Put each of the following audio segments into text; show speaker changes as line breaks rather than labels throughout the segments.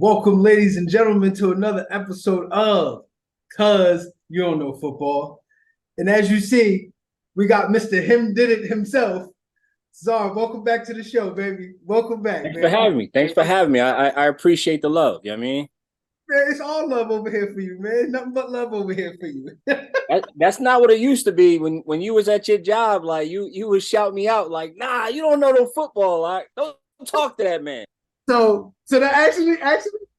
Welcome, ladies and gentlemen, to another episode of Cuz You Don't Know Football. And as you see, we got Mr. Him Did It himself. Czar, welcome back to the show, baby. Welcome back,
Thanks for
man.
having me. Thanks for having me. I appreciate the love. You know what I mean?
Man, it's all love over here for you, man. Nothing but love over here for you.
That's not what it used to be when you was at your job. Like you would shout me out like, nah, you don't know no football. Like, don't talk to that man.
So that actually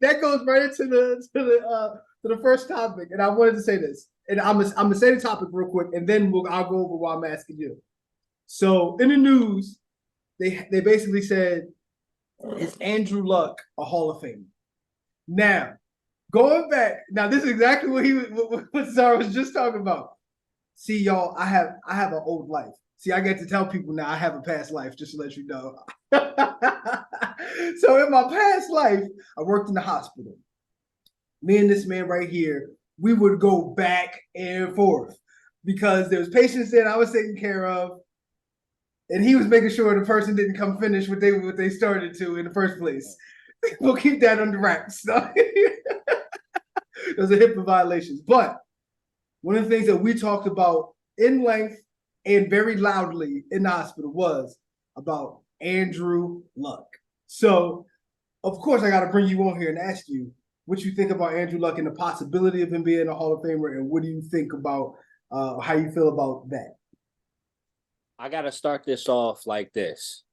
that goes right into the first topic. And I wanted to say this. And I'm gonna say the topic real quick, and then I'll go over why I'm asking you. So in the news, they basically said, is Andrew Luck a Hall of Famer? Now, going back, now this is exactly what Zara was just talking about. See, y'all, I have an old life. See, I get to tell people now I have a past life, just to let you know. So in my past life, I worked in the hospital. Me and this man right here, we would go back and forth because there was patients that I was taking care of, and he was making sure the person didn't come finish what they started to in the first place. We'll keep that under wraps. Those are HIPAA violations. But one of the things that we talked about in length and very loudly in the hospital was about Andrew Luck. So, of course, I got to bring you on here and ask you what you think about Andrew Luck and the possibility of him being a Hall of Famer, and what do you think about how you feel about that?
I gotta start this off like this.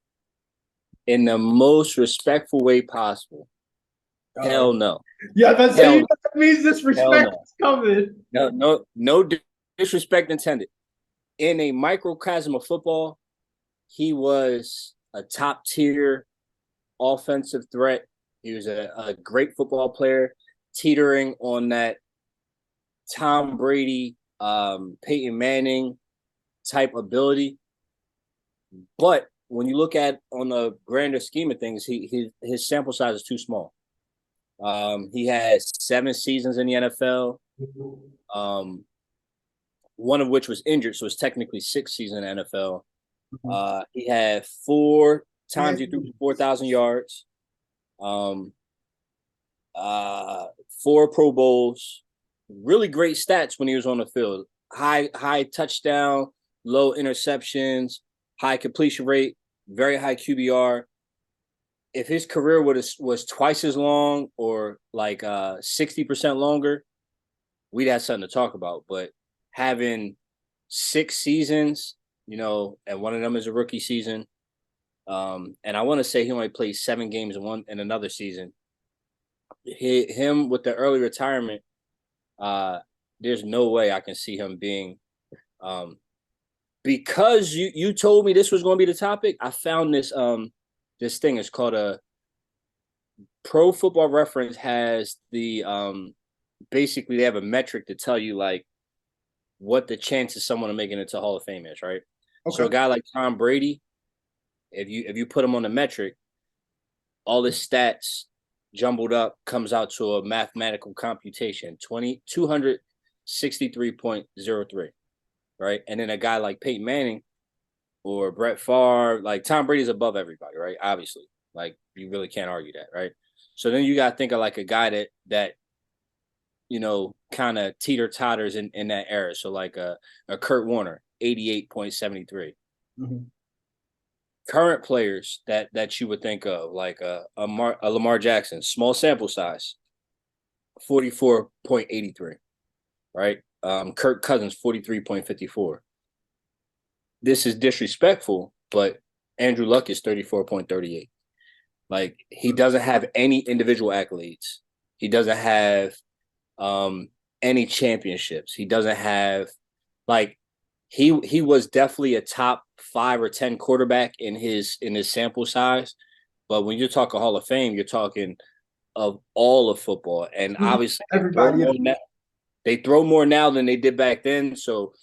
In the most respectful way possible. Hell no.
Yeah, that's saying that means
Hell
disrespect
no.
is coming.
No disrespect intended. In a microcosm of football, he was a top tier offensive threat. He was a great football player, teetering on that Tom Brady, Peyton Manning type ability. But when you look at on the grander scheme of things, his sample size is too small. He has 7 seasons in the NFL, one of which was injured, so it's technically 6 seasons in the NFL. He had 4 times he threw for 4,000 yards, 4 Pro Bowls, really great stats when he was on the field. High touchdown, low interceptions, high completion rate, very high QBR. If his career was twice as long or like 60% longer, we'd have something to talk about. But having 6 seasons, and one of them is a rookie season, and I want to say he only played 7 games in another season. Him with the early retirement, there's no way I can see him being. Because you told me this was going to be the topic, I found this this thing. It's called a Pro Football Reference. Has the basically they have a metric to tell you like what the chance of someone making it to Hall of Fame is, right? Okay. So a guy like Tom Brady, if you put him on the metric, all his stats jumbled up comes out to a mathematical computation 263.03, right? And then a guy like Peyton Manning or Brett Favre, like Tom Brady's above everybody, right? Obviously, like you really can't argue that, right? So then you got to think of like a guy that kind of teeter-totters in that era. So like a Kurt Warner, 88.73. Mm-hmm. Current players that you would think of, like a Lamar Jackson, small sample size, 44.83, right? Kirk Cousins, 43.54. This is disrespectful, but Andrew Luck is 34.38. Like, he doesn't have any individual accolades. He doesn't have any championships. He doesn't have, like, he was definitely a top 5 or 10 quarterback in his sample size. But when you're talking Hall of Fame, you're talking of all of football. And obviously they throw more now than they did back then. So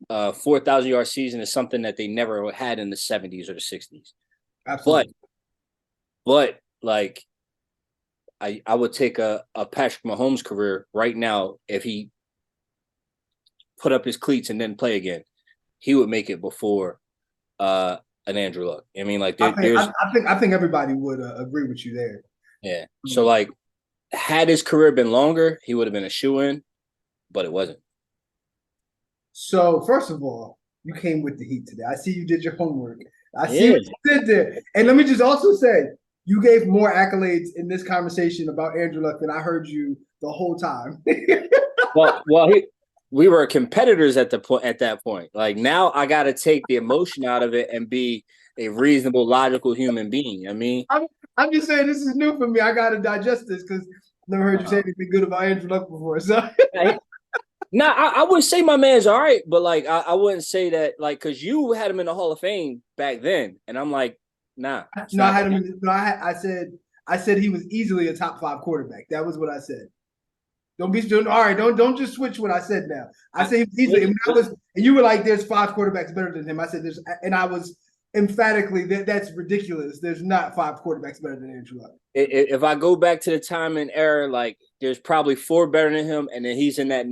4,000 yard season is something that they never had in the 70s or the 60s. Absolutely. But like I would take a Patrick Mahomes career right now if he put up his cleats and then play again. He would make it before an Andrew Luck. I mean, like
I think everybody would agree with you there.
Yeah. So like had his career been longer, he would have been a shoo-in, but it wasn't.
So first of all, you came with the heat today. I see you did your homework. I see what you did there. And let me just also say, you gave more accolades in this conversation about Andrew Luck than I heard you the whole time.
We were competitors at that point. Like now, I got to take the emotion out of it and be a reasonable, logical human being. I mean,
I'm just saying this is new for me. I got to digest this because I've never heard you say anything good about Andrew Luck before. So.
No, I wouldn't say my man's all right, but like I wouldn't say that like because you had him in the Hall of Fame back then, and I'm like, nah.
No, I had him. No, I said he was easily a top 5 quarterback. That was what I said. Don't be doing all right. Don't just switch what I said now. I said he was easily. And you were like, "There's 5 quarterbacks better than him." I said, "There's," and I was emphatically that's ridiculous. There's not 5 quarterbacks better than Andrew Luck.
If I go back to the time and era, like there's probably 4 better than him, and then he's in that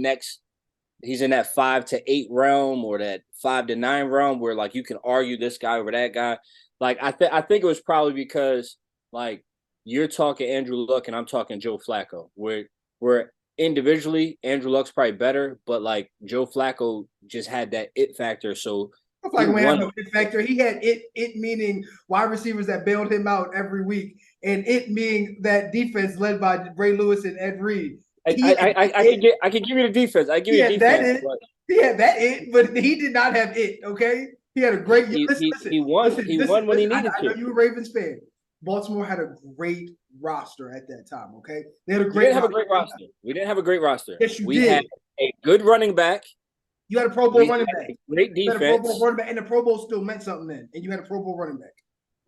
5 to 8 realm or that 5 to 9 realm where like you can argue this guy over that guy. Like I think it was probably because like you're talking Andrew Luck and I'm talking Joe Flacco, where individually Andrew Luck's probably better, but like Joe Flacco just had that it factor. So
like we have no it factor. He had it meaning wide receivers that bailed him out every week, and it being that defense led by Ray Lewis and Ed Reed.
I can give you the defense. I give you the defense.
He had that but he did not have it. Okay, he had a great.
He won. He won when he needed to.
I know you were a Ravens fan. Baltimore had a great roster at that time. Okay, they had a
great. We didn't have a great roster. We didn't have a great roster.
Yes, you
did.
We
had a good running back.
You had a Pro Bowl running back.
Great defense.
You had a Pro Bowl running back, and the Pro Bowl still meant something then. And you had a Pro Bowl running back.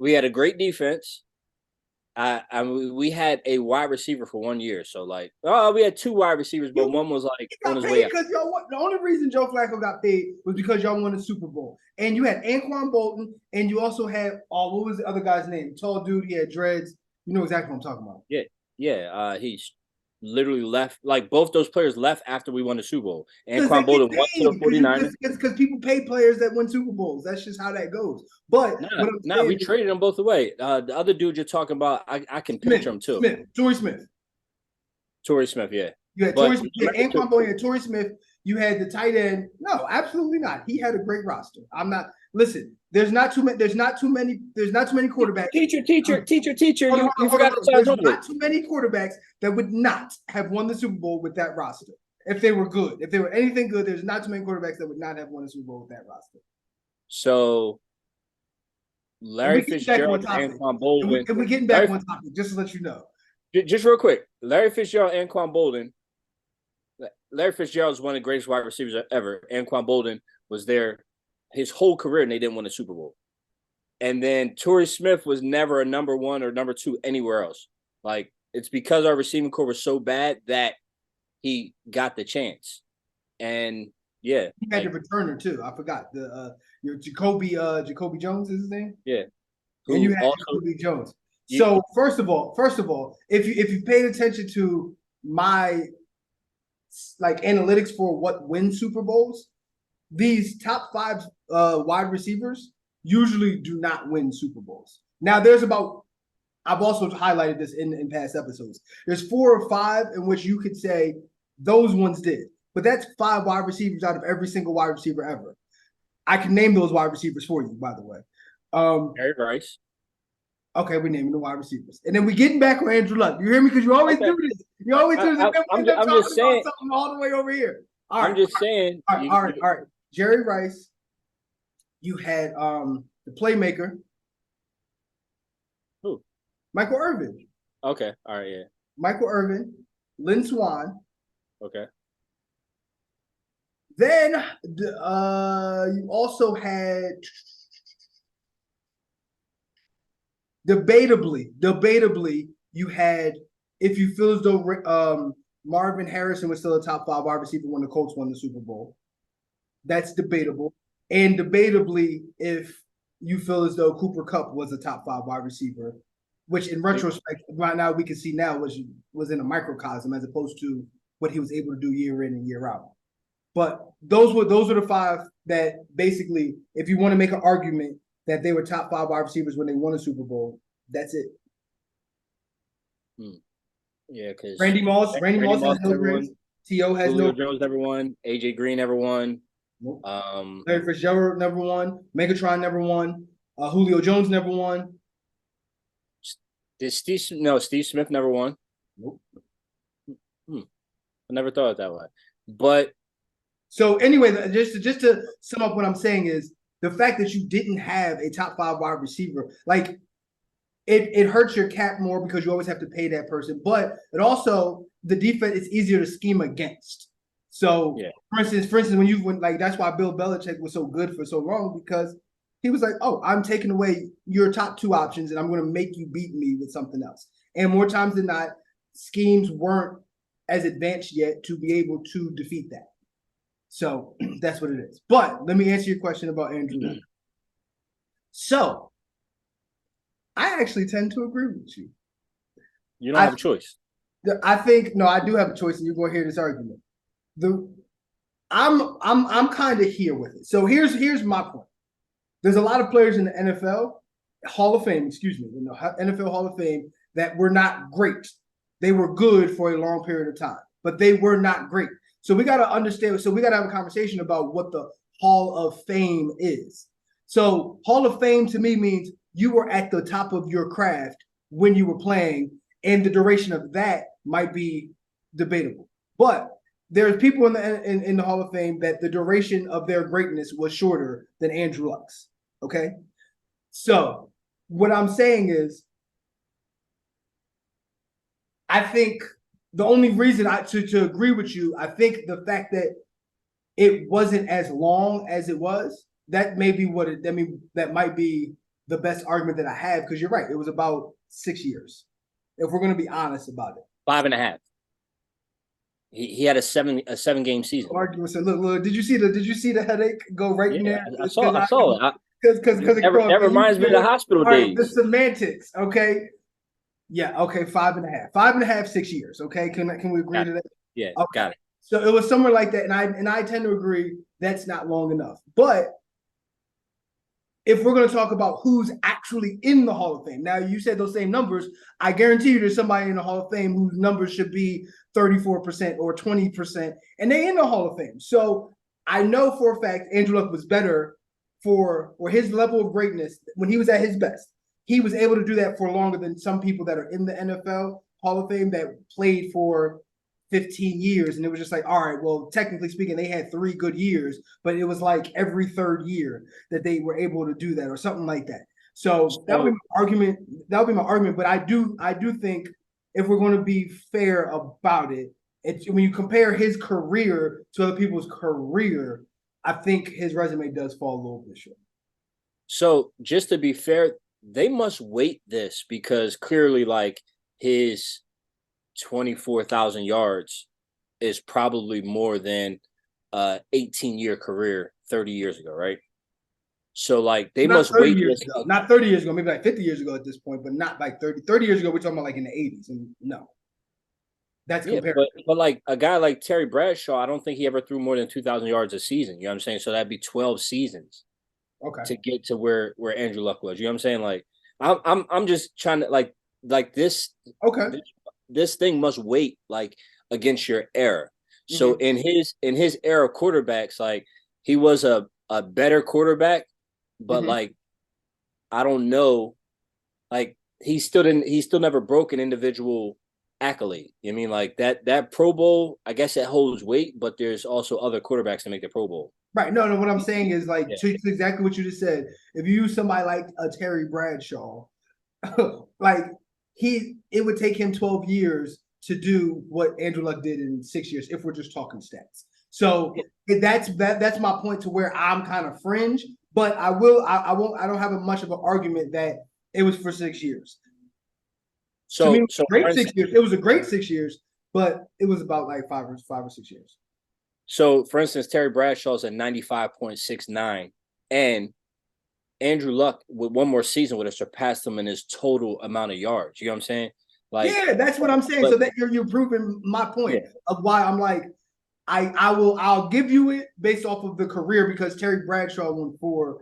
We had a great defense. We had a wide receiver for 1 year, so like, we had 2 wide receivers, but one was like on his way out.
Because the only reason Joe Flacco got paid was because y'all won the Super Bowl, and you had Anquan Bolton, and you also had what was the other guy's name? Tall dude, he had dreads. You know exactly what I'm talking about.
Yeah. He's literally left. Like both those players left after we won the Super Bowl. Anquan Bolton went to the 49ers.
Because people pay players that win Super Bowls. That's just how that goes. But
we traded them both away. The other dude you're talking about, I can picture him too.
Torrey Smith.
Yeah.
You had Torrey Smith. Anquan Bolton, you had Torrey Smith. You had the tight end. No, absolutely not. He had a great roster. I'm not. Listen, there's not too many quarterbacks.
Teacher. You forgot to
There's not too many quarterbacks that would not have won the Super Bowl with that roster. If they were good, if they were anything good, there's not too many quarterbacks that would not have won the Super Bowl with that roster.
So Larry Fitzgerald and Anquan Bolden.
If we're getting back on topic, just to let you know.
Just real quick, Larry Fitzgerald and Anquan Bolden. Larry Fitzgerald is one of the greatest wide receivers ever. Anquan Bolden was there his whole career, and they didn't win a Super Bowl. And then Torrey Smith was never a number 1 or number 2 anywhere else. Like, it's because our receiving core was so bad that he got the chance. And, yeah.
He had a returner, too. I forgot. Your Jacoby Jones is his name?
Yeah.
And you had Jacoby Jones. So, first of all, if you paid attention to my analytics for what wins Super Bowls, these top 5 wide receivers usually do not win Super Bowls. Now, I've also highlighted this in past episodes. There's 4 or 5 in which you could say those ones did, but that's 5 wide receivers out of every single wide receiver ever. I can name those wide receivers for you, by the way.
Jerry Rice.
Okay, we're naming the wide receivers, and then we're getting back on Andrew Luck. You hear me? Because you always do this. You always do this.
I'm just saying
something all the way over here. All right,
I'm just saying.
All right. Jerry Rice. You had the playmaker.
Who?
Michael Irvin.
Okay. All right. Yeah.
Michael Irvin, Lynn Swann.
Okay.
Then you also had debatably you had, if you feel as though Marvin Harrison was still a top 5 wide receiver when the Colts won the Super Bowl. That's debatable. And debatably, if you feel as though Cooper Kupp was a top 5 wide receiver, which in retrospect, right now we can see now was in a microcosm as opposed to what he was able to do year in and year out. But those were the 5 that basically, if you want to make an argument that they were top 5 wide receivers when they won a Super Bowl, that's it.
Yeah, because
Randy Moss has no
never
rings.
won.
T.O. has
Julio
no.
Jones never won. AJ Green never won.
Nope.
Um,
Larry Fitzgerald never won. Megatron never won. Julio Jones never won.
did Steve Smith never won.
Nope.
Hmm, I never thought it that way. But
So anyway, just to sum up what I'm saying is the fact that you didn't have a top 5 wide receiver, like it hurts your cap more because you always have to pay that person. But it also the defense is easier to scheme against. So
yeah,
for instance, when you went like that's why Bill Belichick was so good for so long because he was like, oh, I'm taking away your top 2 options and I'm going to make you beat me with something else. And more times than not, schemes weren't as advanced yet to be able to defeat that. So that's what it is. But let me answer your question about Andrew Luck. So I actually tend to agree with you.
you don't have a choice.
I think no, I do have a choice, and you're going to hear this argument. I'm kind of here with it. So here's my point. There's a lot of players in the NFL Hall of Fame, in the NFL Hall of Fame that were not great. They were good for a long period of time, but they were not great. So we got to understand. So we got to have a conversation about what the Hall of Fame is. So Hall of Fame to me means you were at the top of your craft when you were playing, and the duration of that might be debatable. But there's people in the Hall of Fame that the duration of their greatness was shorter than Andrew Luck's. Okay, so what I'm saying is, I think the only reason to agree with you, I think the fact that it wasn't as long as it was, that may be what it. I mean, that might be the best argument that I have because you're right. It was about 6 years, if we're going to be honest about it.
5.5. He had a 7-game season.
Argument. So look, did you see the headache go right in there?
I saw it.
Because
that reminds me of the hospital days.
The semantics, okay. Yeah, okay, 5.5. 5.5, 6 years. Okay. Can we agree to that?
Yeah,
okay.
Got it.
So it was somewhere like that, and I tend to agree that's not long enough. But if we're going to talk about who's actually in the Hall of Fame, now you said those same numbers. I guarantee you there's somebody in the Hall of Fame whose numbers should be 34% or 20%, and they're in the Hall of Fame. So I know for a fact Andrew Luck was better for his level of greatness when he was at his best. He was able to do that for longer than some people that are in the NFL Hall of Fame that played for 15 years. And it was just like, all right, well, technically speaking, they had 3 good years, but it was like every 3rd year that they were able to do that or something like that. So that would be my argument. That would be my argument. But I do think if we're going to be fair about it, it's when you compare his career to other people's career, I think his resume does fall a little bit short.
So just to be fair, they must weight this because clearly, like his 24,000 yards is probably more than 18-year career 30 years ago, right? So like they must weight this.
Not 30 years ago, maybe like 50 years ago at this point, but not like 30. 30 years ago, we're talking about like in the 80s. And no. That's comparable.
But like a guy like Terry Bradshaw, I don't think he ever threw more than 2,000 yards a season. You know what I'm saying? So that'd be 12 seasons.
Okay.
To get to where Andrew Luck was. You know what I'm saying? Like I'm just trying to like this.
Okay.
This thing must weight like against your era. Mm-hmm. So in his era quarterbacks, like he was a better quarterback, but mm-hmm. like I don't know, like he still never broke an individual accolade. You know what I mean? Like that Pro Bowl, I guess it holds weight, but there's also other quarterbacks that make the Pro Bowl.
Right. No, what I'm saying is like to exactly what you just said. If you use somebody like a Terry Bradshaw, like it would take him 12 years to do what Andrew Luck did in 6 years if we're just talking stats. So that's my point to where I'm kind of fringe, but I don't have much of an argument that it was for 6 years. So great 6 years. It was a great 6 years, but it was about like 5 or 6 years.
So, for instance, Terry Bradshaw's at 95.69, and Andrew Luck with one more season would have surpassed him in his total amount of yards. You know what I'm saying? Like,
yeah, that's what I'm saying. So that you're proving my point of why I'm like, I'll give you it based off of the career because Terry Bradshaw won 4,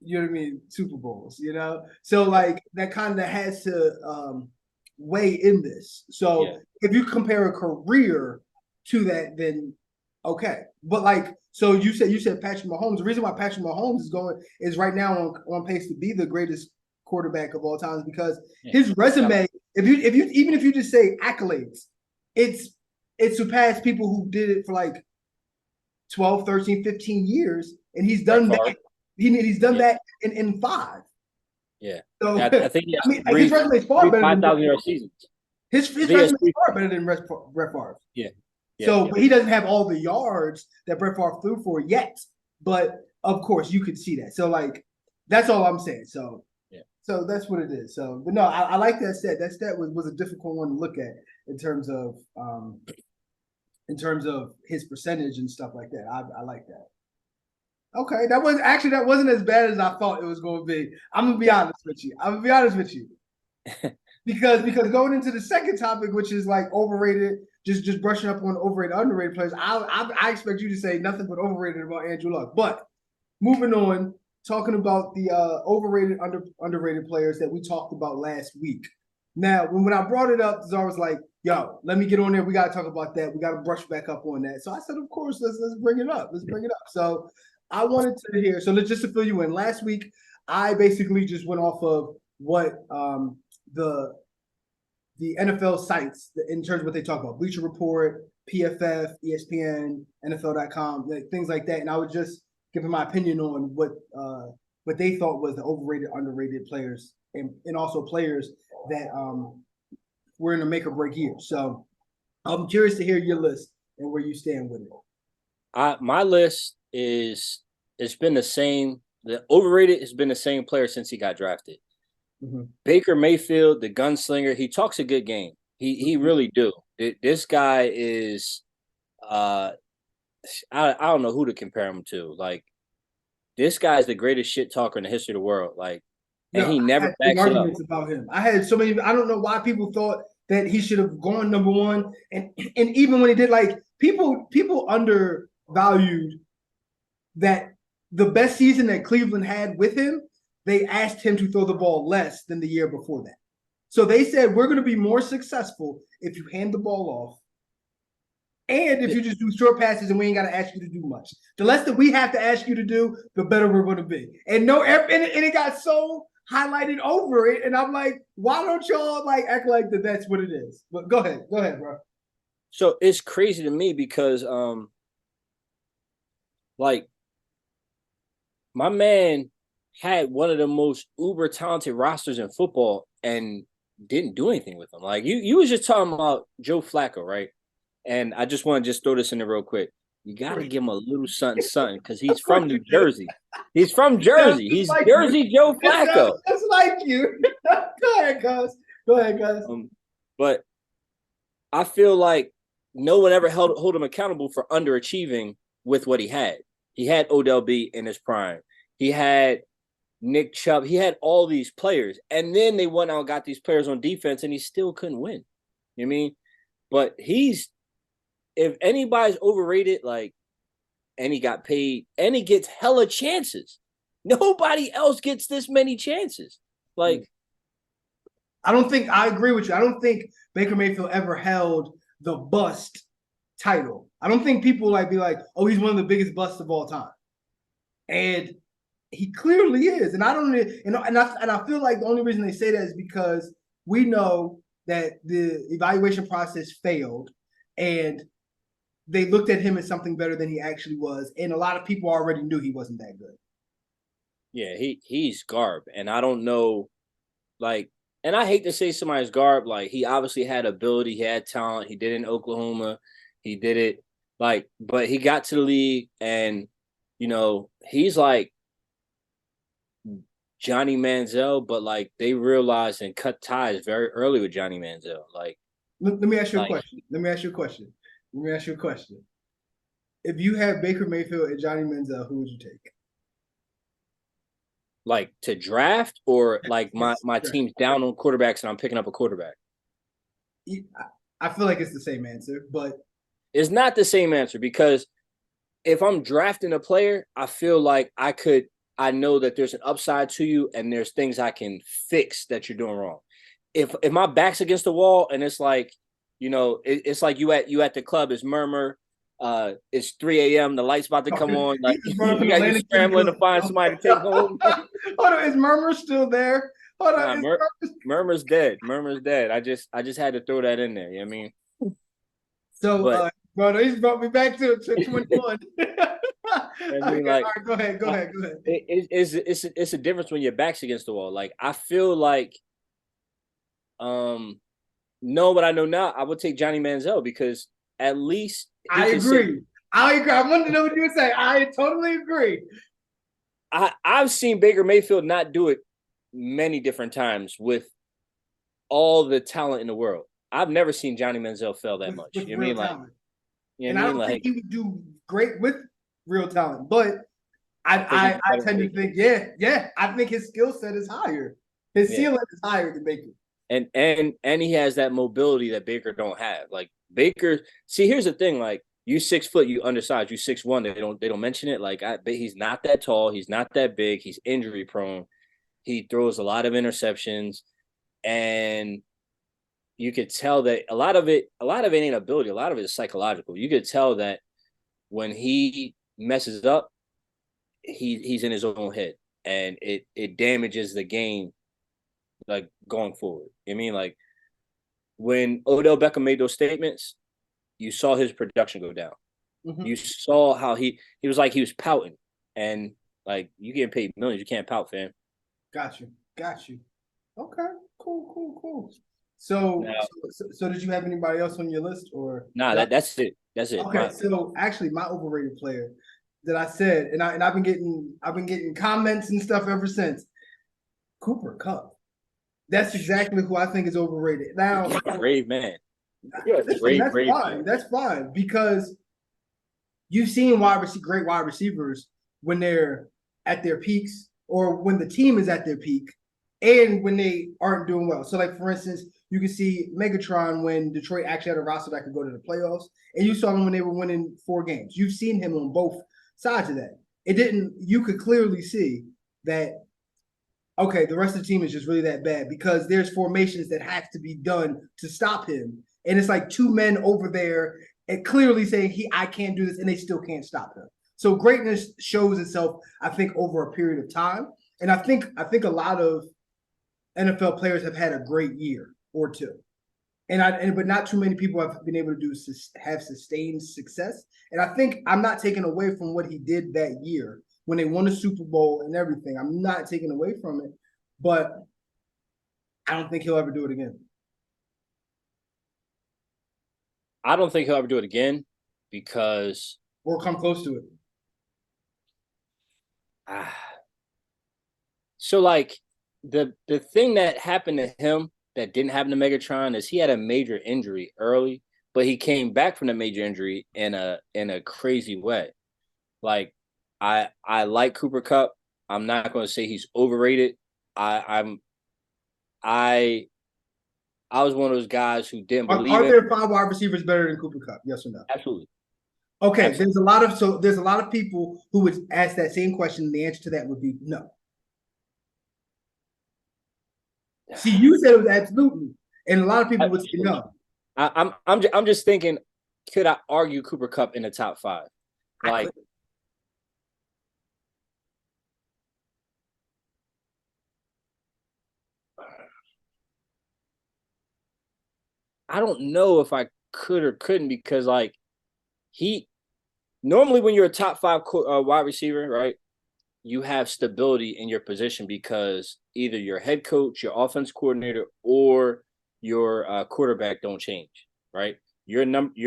you know what I mean, Super Bowls. You know, so like that kind of has to weigh in this. So
Yeah.
if you compare a career to that, then okay. But like, so you said Patrick Mahomes. The reason why Patrick Mahomes is right now on pace to be the greatest quarterback of all time is because his resume, if you just say accolades, it surpassed people who did it for like 12, 13, 15 years, and he's done that. He's done that in 5.
Yeah.
So
I think he has
I mean, his resume is far better than
5,000-yard seasons.
His resume is far better than Brett Favre.
Yeah.
So, but he doesn't have all the yards that Brett Favre threw for yet. But of course, you could see that. So, like, that's all I'm saying. So, so that's what it is. So, but no, I like that stat. That stat was a difficult one to look at in terms of his percentage and stuff like that. I like that. Okay, that wasn't as bad as I thought it was going to be. I'm gonna be honest with you. Because going into the second topic, which is like overrated, just brushing up on overrated, underrated players. I expect you to say nothing but overrated about Andrew Luck. But moving on, talking about the overrated, underrated players that we talked about last week. Now, when I brought it up, Zara was like, "Yo, let me get on there. We got to talk about that. We got to brush back up on that." So I said, "Of course, let's bring it up. Let's bring it up." So I wanted to hear. So just to fill you in, last week I basically just went off of what the NFL sites in terms of what they talk about: Bleacher Report, PFF, ESPN, NFL.com, like, things like that. And I was just giving my opinion on what they thought was the overrated, underrated players, and also players that were in a make or break year. So I'm curious to hear your list and where you stand with it.
My list it's been the same. The overrated has been the same player since he got drafted. Mm-hmm. Baker Mayfield, the gunslinger, he talks a good game. He really do. This guy is I don't know who to compare him to. Like, this guy is the greatest shit talker in the history of the world. Like, and he never backs it up.
About him. I had so many. I don't know why people thought that he should have gone number one, and even when he did, like, people undervalued that the best season that Cleveland had with him. They asked him to throw the ball less than the year before that. So they said, we're going to be more successful if you hand the ball off and if you just do short passes and we ain't got to ask you to do much. The less that we have to ask you to do, the better we're going to be. And it got so highlighted over it. And I'm like, why don't y'all like act like that's what it is? But go ahead, bro.
So it's crazy to me because like, my man had one of the most uber talented rosters in football and didn't do anything with them. Like, you was just talking about Joe Flacco, right? And I just want to just throw this in there real quick. You got to give him a little something because he's from New Jersey. He's from Jersey. He's like Jersey Joe Flacco.
That's like you. Go ahead, guys.
But I feel like no one ever hold him accountable for underachieving with what he had. He had Odell B in his prime. He had Nick Chubb. He had all these players. And then they went out and got these players on defense, and he still couldn't win. You know what I mean? But if anybody's overrated, like, and he got paid, and he gets hella chances. Nobody else gets this many chances. Like,
I agree with you. I don't think Baker Mayfield ever held the bust title. I don't think people be like, oh, he's one of the biggest busts of all time. And he clearly is. And I feel like the only reason they say that is because we know that the evaluation process failed and they looked at him as something better than he actually was. And a lot of people already knew he wasn't that good.
Yeah, he's garb. And I don't know, like, and I hate to say somebody's garb. Like, he obviously had ability, he had talent, he did it in Oklahoma, he did it, like, but he got to the league and, you know, he's like Johnny Manziel, but like they realized and cut ties very early with Johnny Manziel. Like,
let me ask you a question. If you have Baker Mayfield and Johnny Manziel, who would you take?
Like, to draft, or like my team's down on quarterbacks and I'm picking up a quarterback?
I feel like it's the same answer, but
it's not the same answer, because if I'm drafting a player, I feel like I know that there's an upside to you and there's things I can fix that you're doing wrong. if my back's against the wall and it's like, it's like you at the club, it's murmur, it's 3 a.m. the lights about to come on,
He
like
just brought up an
you got you
Atlantic City
scrambling to
club.
find somebody to take home.
Hold on, is Murmur still there? Hold on,
Nah,
is Murmur...
Murmur's dead. Murmur's dead. I just had to throw that in there. You know what I mean?
So,
But
bro, he's brought me back to 21.
I
Okay,
mean,
all
like,
right, go ahead.
it's a difference when your back's against the wall. Like, I feel like, know what I know now, I would take Johnny Manziel because at least
I agree. I wanted to know what you would say. I totally agree.
I've seen Baker Mayfield not do it many different times with all the talent in the world. I've never seen Johnny Manziel fail that much.
With
You know what I
real
mean? Like,
talent.
you know
And
what I
I
mean?
don't think
Like,
he would do great with real talent, but
I think he's
I
better than
tend to
Baker.
think, yeah, I think his skill set is higher. His
Yeah.
ceiling is higher than Baker.
And he has that mobility that Baker don't have. Like Baker, see, here's the thing: like you 6 foot, you undersized, you 6'1". They don't mention it. Like he's not that tall, he's not that big, he's injury prone. He throws a lot of interceptions, and you could tell that a lot of it ain't ability. A lot of it is psychological. You could tell that when he messes up, he's in his own head, and it damages the game, like going forward. I mean, like when Odell Beckham made those statements, you saw his production go down.
Mm-hmm.
You saw how he was like he was pouting, and like you getting paid millions, you can't pout, fam.
Got you. Okay, cool. So,
Now,
so did you have anybody else on your list, or
nah, that's it. That's it.
okay? So actually, my overrated player that I said, and I've been getting comments and stuff ever since. Cooper Kupp. That's exactly who I think is overrated. Now,
brave man.
listen, that's
Brave
fine.
man.
That's fine because you've seen great wide receivers when they're at their peaks or when the team is at their peak and when they aren't doing well. So, like for instance, you can see Megatron when Detroit actually had a roster that could go to the playoffs, and you saw them when they were winning 4 games. You've seen him on both sides of that. It didn't. You could clearly see that. Okay, the rest of the team is just really that bad because there's formations that have to be done to stop him, and it's like 2 men over there and clearly saying I can't do this, and they still can't stop him. So greatness shows itself, I think, over a period of time, and I think a lot of NFL players have had a great year or two, but not too many people have been able to have sustained success. And I think I'm not taking away from what he did that year when they won the Super Bowl and everything. I'm not taking away from it, but I don't think he'll ever do it again.
I don't think he'll ever do it again because
or come close to it.
So like the thing that happened to him that didn't happen to Megatron is he had a major injury early, but he came back from the major injury in a crazy way. Like I like Cooper Kupp. I'm not going to say he's overrated. I was one of those guys who didn't believe
Are
it.
there 5 wide receivers better than Cooper Kupp? Yes or no?
Absolutely.
Okay, Absolutely. There's a lot of people who would ask that same question, and the answer to that would be no. See, you said it was absolutely, and a lot of people would say no.
I'm just thinking, could I argue Cooper Kupp in the top 5? Like, I don't know if I could or couldn't because like he normally when you're a top 5 wide receiver, right? You have stability in your position because either your head coach, your offense coordinator, or your quarterback don't change, right? You're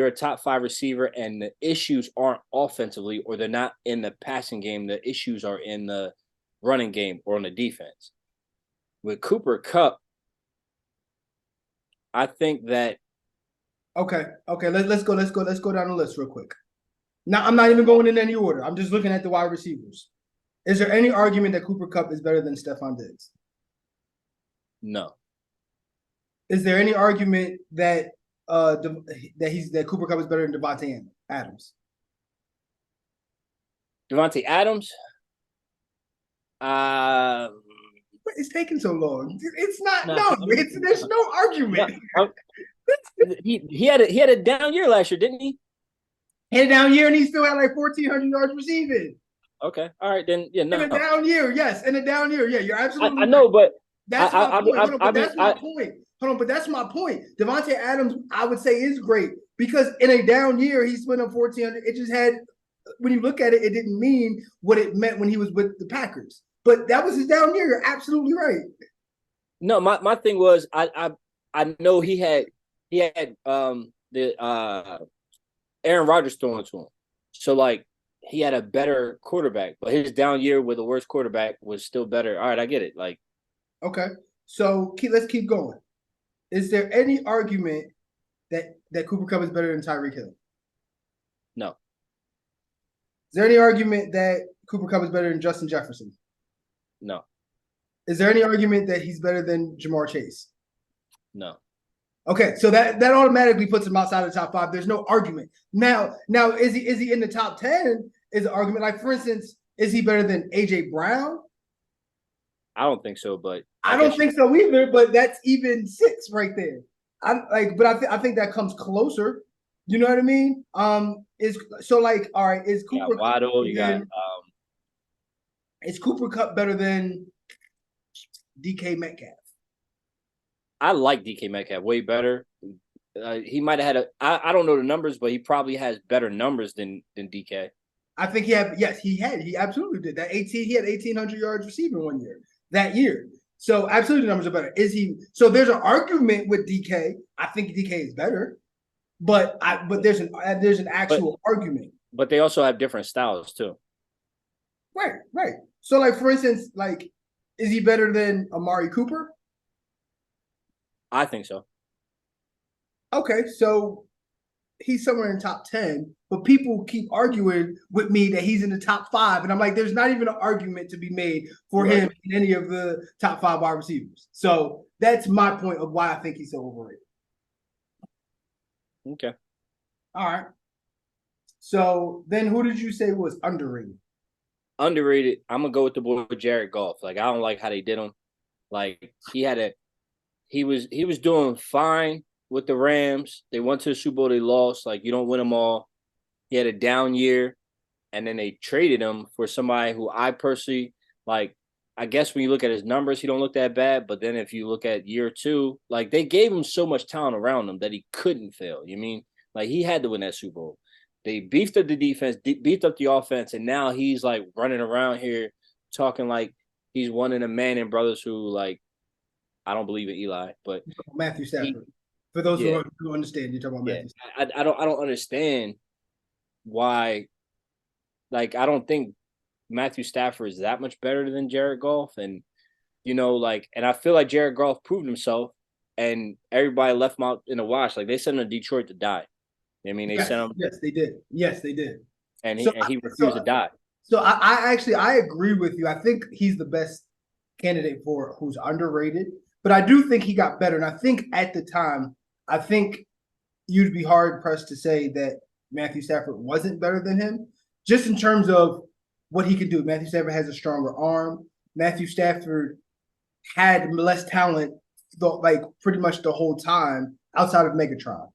a top 5 receiver, and the issues aren't offensively, or they're not in the passing game. The issues are in the running game or on the defense. With Cooper Kupp, I think that.
Okay. Let's go down the list real quick. Now I'm not even going in any order. I'm just looking at the wide receivers. Is there any argument that Cooper Kupp is better than Stephon Diggs?
No.
Is there any argument that that Cooper Kupp is better than Devontae Adams?
Devontae Adams?
it's taking so long? It's not.
Nah,
No, there's no
nah,
argument.
he had a down year last year, didn't he?
Head down year, and he still had like 1,400 yards receiving.
Okay, all right then. Yeah,
In
no,
a down year, yes. In a down year, yeah. You're absolutely
I
right.
know, but
That's my point. Hold on, but that's my
I
point. Hold on, but that's my point. Devontae Adams, I would say, is great because in a down year, he spent up 1,400. It just had, when you look at it, it didn't mean what it meant when he was with the Packers. But that was his down year. You're absolutely right.
no. My thing was I know he had the Aaron Rodgers throwing to him, so like he had a better quarterback, but his down year with the worst quarterback was still better. All right, I get it. Like,
Okay, so let's keep going. Is there any argument that Cooper Kupp is better than Tyreek Hill?
no,
Is there any argument that Cooper Kupp is better than Justin Jefferson?
no,
Is there any argument that he's better than Jamar Chase?
no.
Okay, so that automatically puts him outside of the top 5. There's no argument. Now is he in the top 10? Is an argument. Like, for instance, is he better than AJ Brown?
I don't think so, but
I don't think so either. But that's even 6 right there. I think that comes closer. You know what I mean? Is so like, all right, is Cooper
Waddle? You got
is Cooper Kupp better than DK Metcalf?
I like DK Metcalf way better. He might have had I don't know the numbers, but he probably has better numbers than DK.
I think he absolutely did. He had 1,800 yards receiving one year that year. So absolutely the numbers are better. So there's an argument with DK. I think DK is better, but there's an actual argument.
But they also have different styles too.
Right. So like, for instance, like, is he better than Amari Cooper?
I think so.
Okay, so he's somewhere in the top 10, but people keep arguing with me that he's in the top 5. And I'm like, there's not even an argument to be made for him in any of the top 5 wide receivers. So that's my point of why I think he's so overrated.
Okay.
All right. So then who did you say was underrated?
Underrated. I'm gonna go with the boy Jared Goff. Like, I don't like how they did him. Like, he was doing fine with the Rams. They went to the Super Bowl, they lost. Like, you don't win them all. He had a down year, and then they traded him for somebody who I personally like. I guess when you look at his numbers, he don't look that bad. But then if you look at year 2, like, they gave him so much talent around him that he couldn't fail. You mean, like, he had to win that Super Bowl. They beefed up the defense, beefed up the offense, and now he's like running around here talking like he's one of the Manning brothers who, like, I don't believe in Eli, but
Matthew Stafford. For those who understand, you're talking about Matthew Stafford.
I don't understand why. Like, I don't think Matthew Stafford is that much better than Jared Goff, and like, and I feel like Jared Goff proved himself, and everybody left him out in the wash. Like, they sent him to Detroit to die. I mean, they sent him.
Yes, they did. Yes, they did.
And he refused to die.
So I agree with you. I think he's the best candidate for who's underrated, but I do think he got better. And I think at the time, I think you'd be hard pressed to say that Matthew Stafford wasn't better than him, just in terms of what he could do. Matthew Stafford has a stronger arm. Matthew Stafford had less talent, like, pretty much the whole time outside of Megatron.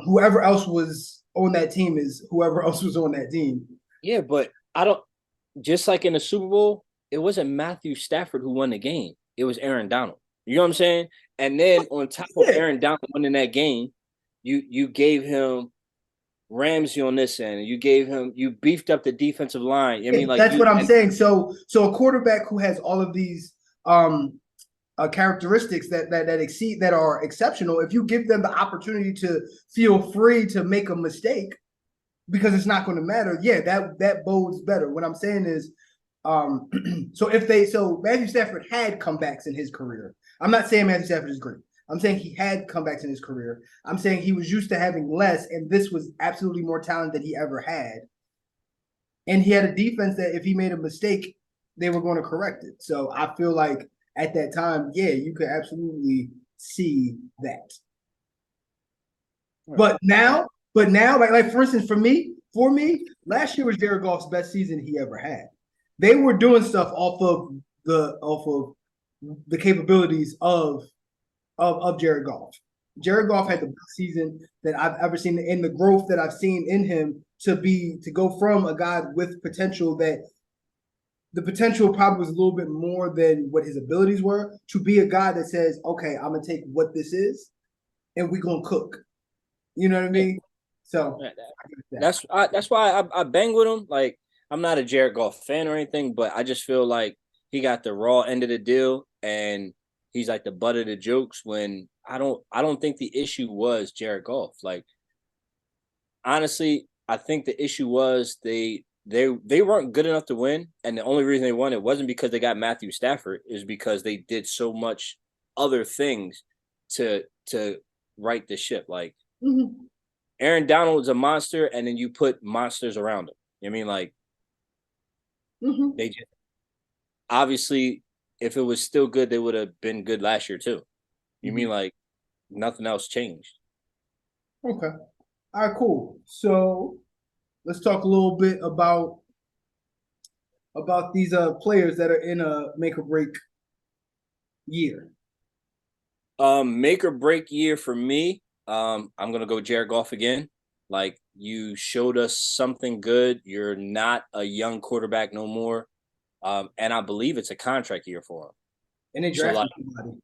Whoever else was on that team is whoever else was on that team.
Yeah, but I don't. Just like in the Super Bowl, it wasn't Matthew Stafford who won the game. It was Aaron Donald. You know what I'm saying? And then on top of Aaron Donald winning that game, you gave him Ramsey on this end. You beefed up the defensive line. I mean, like,
that's what I'm saying. So a quarterback who has all of these characteristics that are exceptional, if you give them the opportunity to feel free to make a mistake, because it's not going to matter, that bodes better. What I'm saying is, so Matthew Stafford had comebacks in his career. I'm not saying Matthew Stafford is great. I'm saying he had comebacks in his career. I'm saying he was used to having less, and this was absolutely more talent than he ever had. And he had a defense that if he made a mistake, they were going to correct it. So I feel like at that time, you could absolutely see that. Right. But now, like for instance, for me, last year was Jared Goff's best season he ever had. They were doing stuff off of the capabilities of Jared Goff. Jared Goff had the best season that I've ever seen, and the growth that I've seen in him to go from a guy with potential that the potential probably was a little bit more than what his abilities were, to be a guy that says, okay, I'm gonna take what this is and we're gonna cook. You know what I mean? So
that's why I bang with him. Like, I'm not a Jared Goff fan or anything, but I just feel like he got the raw end of the deal, and he's like the butt of the jokes. When I don't think the issue was Jared Goff. Like, honestly, I think the issue was they weren't good enough to win, and the only reason they won it wasn't because they got Matthew Stafford, is because they did so much other things to right the ship. Like, Aaron Donald is a monster, and then you put monsters around him. You know what I mean? Like, they just obviously, if it was still good, they would have been good last year too. You mean like nothing else changed?
Okay. All right, cool. So let's talk a little bit about these players that are in a make or break year.
Make or break year for me. I'm gonna go Jared Goff again. Like, you showed us something good. You're not a young quarterback no more. And I believe it's a contract year for him.
And they drafted somebody.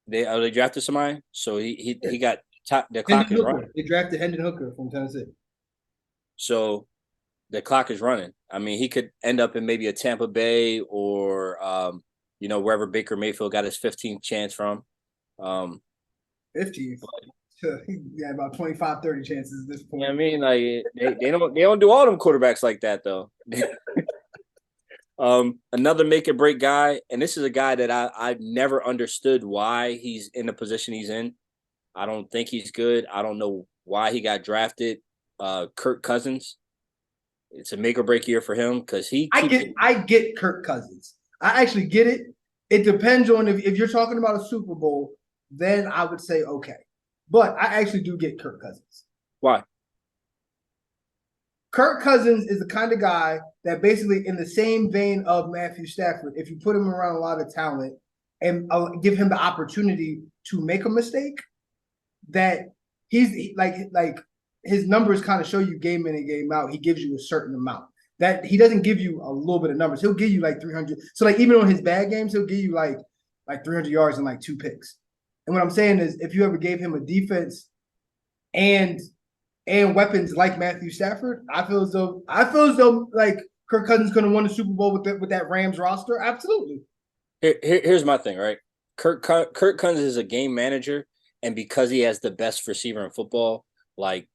They drafted somebody, so he got the clock is running.
They drafted Hendon Hooker from Tennessee.
So the clock is running. I mean, he could end up in maybe a Tampa Bay or wherever Baker Mayfield got his 15th chance from.
15th. He got about 25, 30 chances at this point.
You know what I mean? Like, they don't do all them quarterbacks like that though. Another make or break guy, and this is a guy that I've never understood why he's in the position he's in. I don't think he's good. I don't know why he got drafted. Kirk Cousins. It's a make or break year for him because
I get Kirk Cousins. I actually get it. It depends on if you're talking about a Super Bowl, then I would say okay. But I actually do get Kirk Cousins.
Why?
Kirk Cousins is the kind of guy that basically, in the same vein of Matthew Stafford, if you put him around a lot of talent and give him the opportunity to make a mistake, that he's like his numbers kind of show you game in and game out. He gives you a certain amount. That he doesn't give you a little bit of numbers. He'll give you like 300. So like even on his bad games, he'll give you like 300 yards and like 2 picks. And what I'm saying is, if you ever gave him a defense and weapons like Matthew Stafford, I feel as though like Kirk Cousins could have won the Super Bowl with that Rams roster. Absolutely.
Here's my thing, right? Kirk Cousins is a game manager, and because he has the best receiver in football, like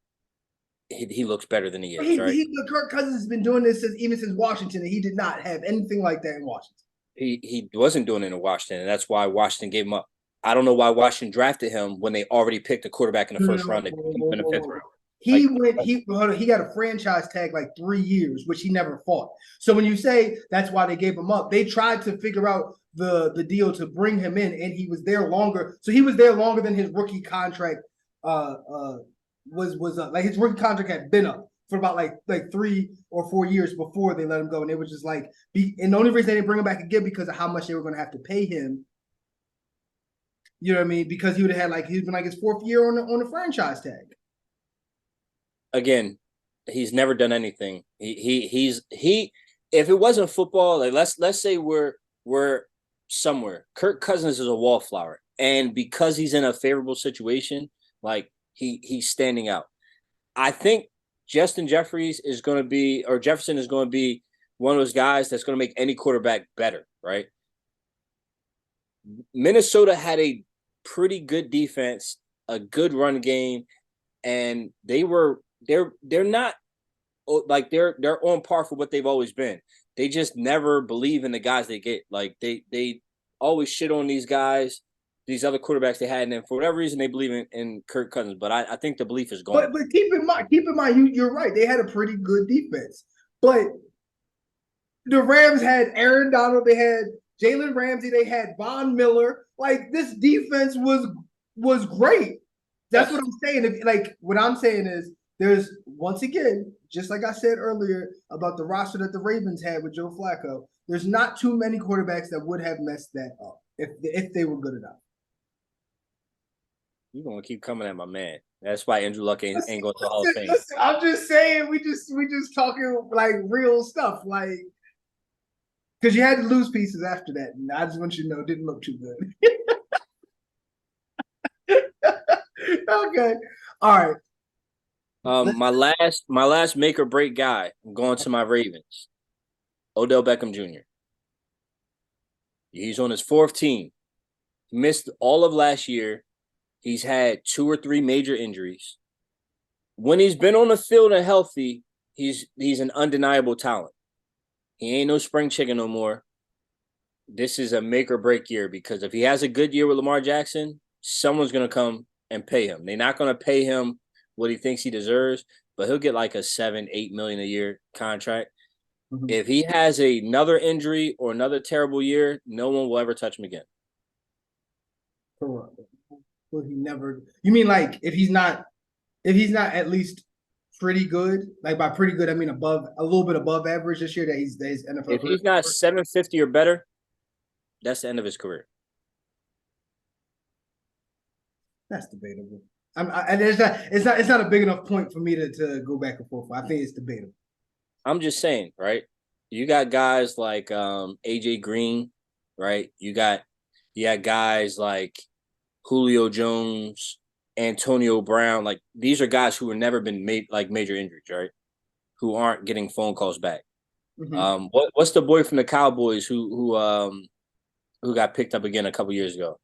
he looks better than he is, right?
Kirk Cousins has been doing this since Washington, and he did not have anything like that in Washington.
He wasn't doing it in Washington, and that's why Washington gave him up. I don't know why Washington drafted him when they already picked a quarterback in the first round. They picked him in the 5th round.
He got a franchise tag like 3 years, which he never fought. So when you say that's why they gave him up, they tried to figure out the deal to bring him in, and he was there longer. So he was there longer than his rookie contract was up. Like, his rookie contract had been up for about like 3 or 4 years before they let him go. And it was just like, and the only reason they didn't bring him back again because of how much they were going to have to pay him. You know what I mean? Because he would have had he's been like his 4th year on the franchise tag.
Again, he's never done anything. He's if it wasn't football, like let's say we're somewhere. Kirk Cousins is a wallflower, and because he's in a favorable situation, like he's standing out. I think Jefferson is going to be one of those guys that's going to make any quarterback better, right? Minnesota had a pretty good defense, a good run game, and they're not like they're on par for what they've always been. They just never believe in the guys they get. Like they always shit on these guys, these other quarterbacks they had, and then for whatever reason they believe in Kirk Cousins. But I think the belief is gone.
But keep in mind, you're right. They had a pretty good defense, but the Rams had Aaron Donald, they had Jalen Ramsey, they had Von Miller. Like, this defense was great. That's what I'm saying. What I'm saying is, there's, once again, just like I said earlier about the roster that the Ravens had with Joe Flacco, there's not too many quarterbacks that would have messed that up if they were good enough.
You're gonna keep coming at my man. That's why Andrew Luck ain't going to the Hall of Fame.
Listen, I'm just saying we just talking like real stuff, like because you had to lose pieces after that, and I just want you to know it didn't look too good. Okay, all right.
My last make or break guy. I'm going to my Ravens. Odell Beckham Jr. He's on his fourth team. He missed all of last year. He's had 2 or 3 major injuries. When he's been on the field and healthy, he's an undeniable talent. He ain't no spring chicken no more. This is a make or break year because if he has a good year with Lamar Jackson, someone's going to come and pay him. They're not going to pay him what he thinks he deserves, but he'll get like a $7-8 million a year contract. Mm-hmm. If he has another injury or another terrible year, no one will ever touch him again.
Correct. Will he never? You mean like if he's not at least pretty good? Like by pretty good, I mean a little bit above average this year. That he's NFL.
If he's not 750 or better, that's the end of his career.
That's debatable. It's not a big enough point for me to go back and forth. I think it's debatable.
I'm just saying, right? You got guys like AJ Green, right? You got guys like Julio Jones, Antonio Brown. Like these are guys who have never been made like major injuries, right? Who aren't getting phone calls back. Mm-hmm. What's the boy from the Cowboys who got picked up again a couple years ago?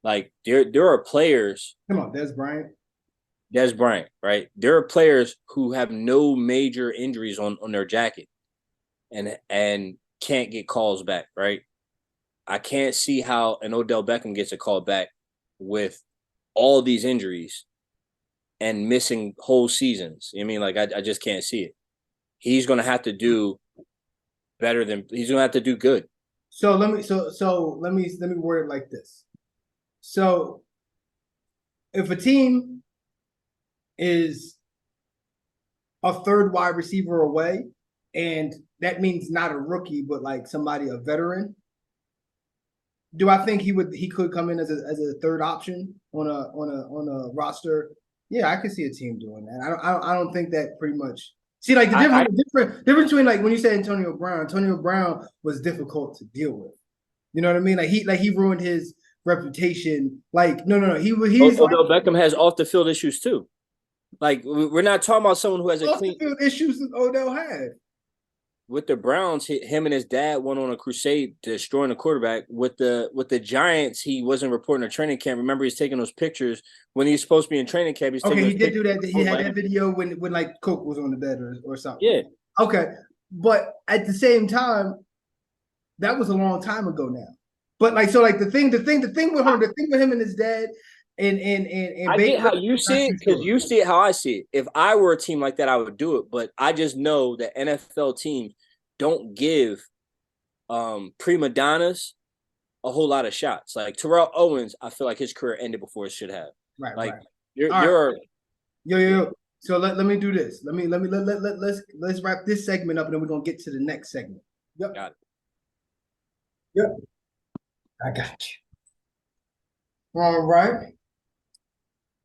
Like there are players.
Come on, Des Bryant,
right? There are players who have no major injuries on their jacket and can't get calls back, right? I can't see how an Odell Beckham gets a call back with all these injuries and missing whole seasons. I mean, like I just can't see it. He's gonna have to do better than he's gonna have to do good.
So let me word it like this. So if a team is a third wide receiver away, and that means not a rookie, but like somebody, a veteran, do I think he could come in as a third option on a roster? Yeah, I could see a team doing that. I don't think that pretty much. See, like the difference between like when you say Antonio Brown was difficult to deal with. You know what I mean? Like he ruined his reputation. Like no, he's
Odell Beckham has off the field issues too. Like we're not talking about someone who has a clean
field issues that Odell had.
With the Browns, him and his dad went on a crusade destroying the quarterback. With the Giants, he wasn't reporting a training camp. Remember, he's taking those pictures when he's supposed to be in training camp.
He did do that. He had that video when like Cook was on the bed or something.
Yeah.
Okay, but at the same time, that was a long time ago now. But like so, like the thing with him and his dad. And
I get how you see it because you see it how I see it. If I were a team like that, I would do it. But I just know that NFL teams don't give prima donnas a whole lot of shots. Like Terrell Owens, I feel like his career ended before it should have.
Right.
Like
right. Yo. So let me do this. Let's wrap this segment up and then we're gonna get to the next segment. Yep.
Got it.
Yep. I got you. All right.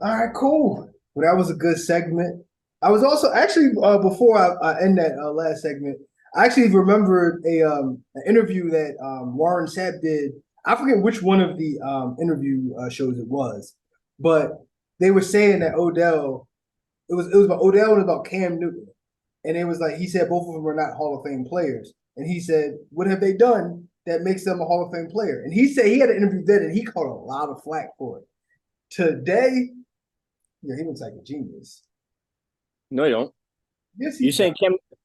All right, cool. Well, that was a good segment. I was also actually before I end that last segment, I actually remembered an interview that Warren Sapp did. I forget which one of the interview shows it was, but they were saying that Odell. It was about Odell and about Cam Newton, and it was like he said both of them were not Hall of Fame players, and he said, "What have they done that makes them a Hall of Fame player?" And he said he had an interview then, and he caught a lot of flack for it. Today. Yeah, he looks like a genius.
No, you don't.
Yes,
you saying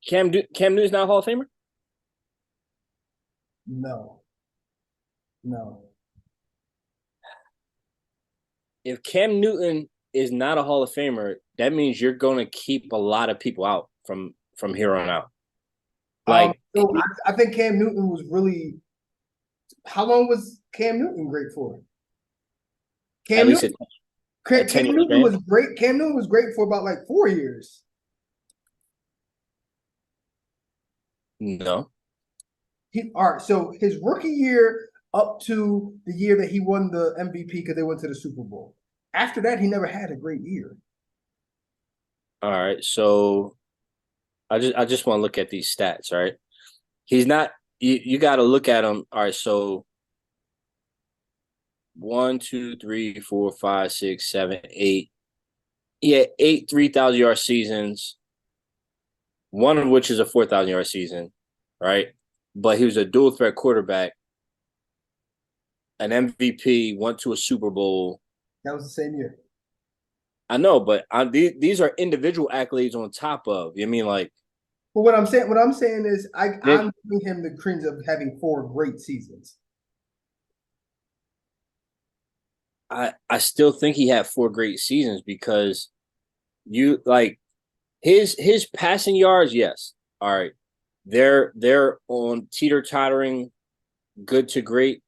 Cam Newton's not a Hall of Famer?
No.
If Cam Newton is not a Hall of Famer, that means you're going to keep a lot of people out from here on out. Like,
so I think Cam Newton was really. How long was Cam Newton great for? Cam Newton was great. Cam Newton was great for about like 4 years.
No.
All right. So his rookie year up to the year that he won the MVP because they went to the Super Bowl. After that, he never had a great year.
All right, so I just want to look at these stats. All right, he's not. You got to look at him. All right, so 1, 2, 3, 4, 5, 6, 7, 8. He had 8 3,000-yard seasons, one of which is a 4,000-yard season, right? But he was a dual threat quarterback, an MVP, went to a Super Bowl.
That was the same year.
I know, but these are individual accolades on top of. You mean like?
But what I'm saying is, I'm giving him the credence of having 4 great seasons.
I still think he had 4 great seasons because you like his passing yards. Yes, all right, they're on teeter-tottering, good to great,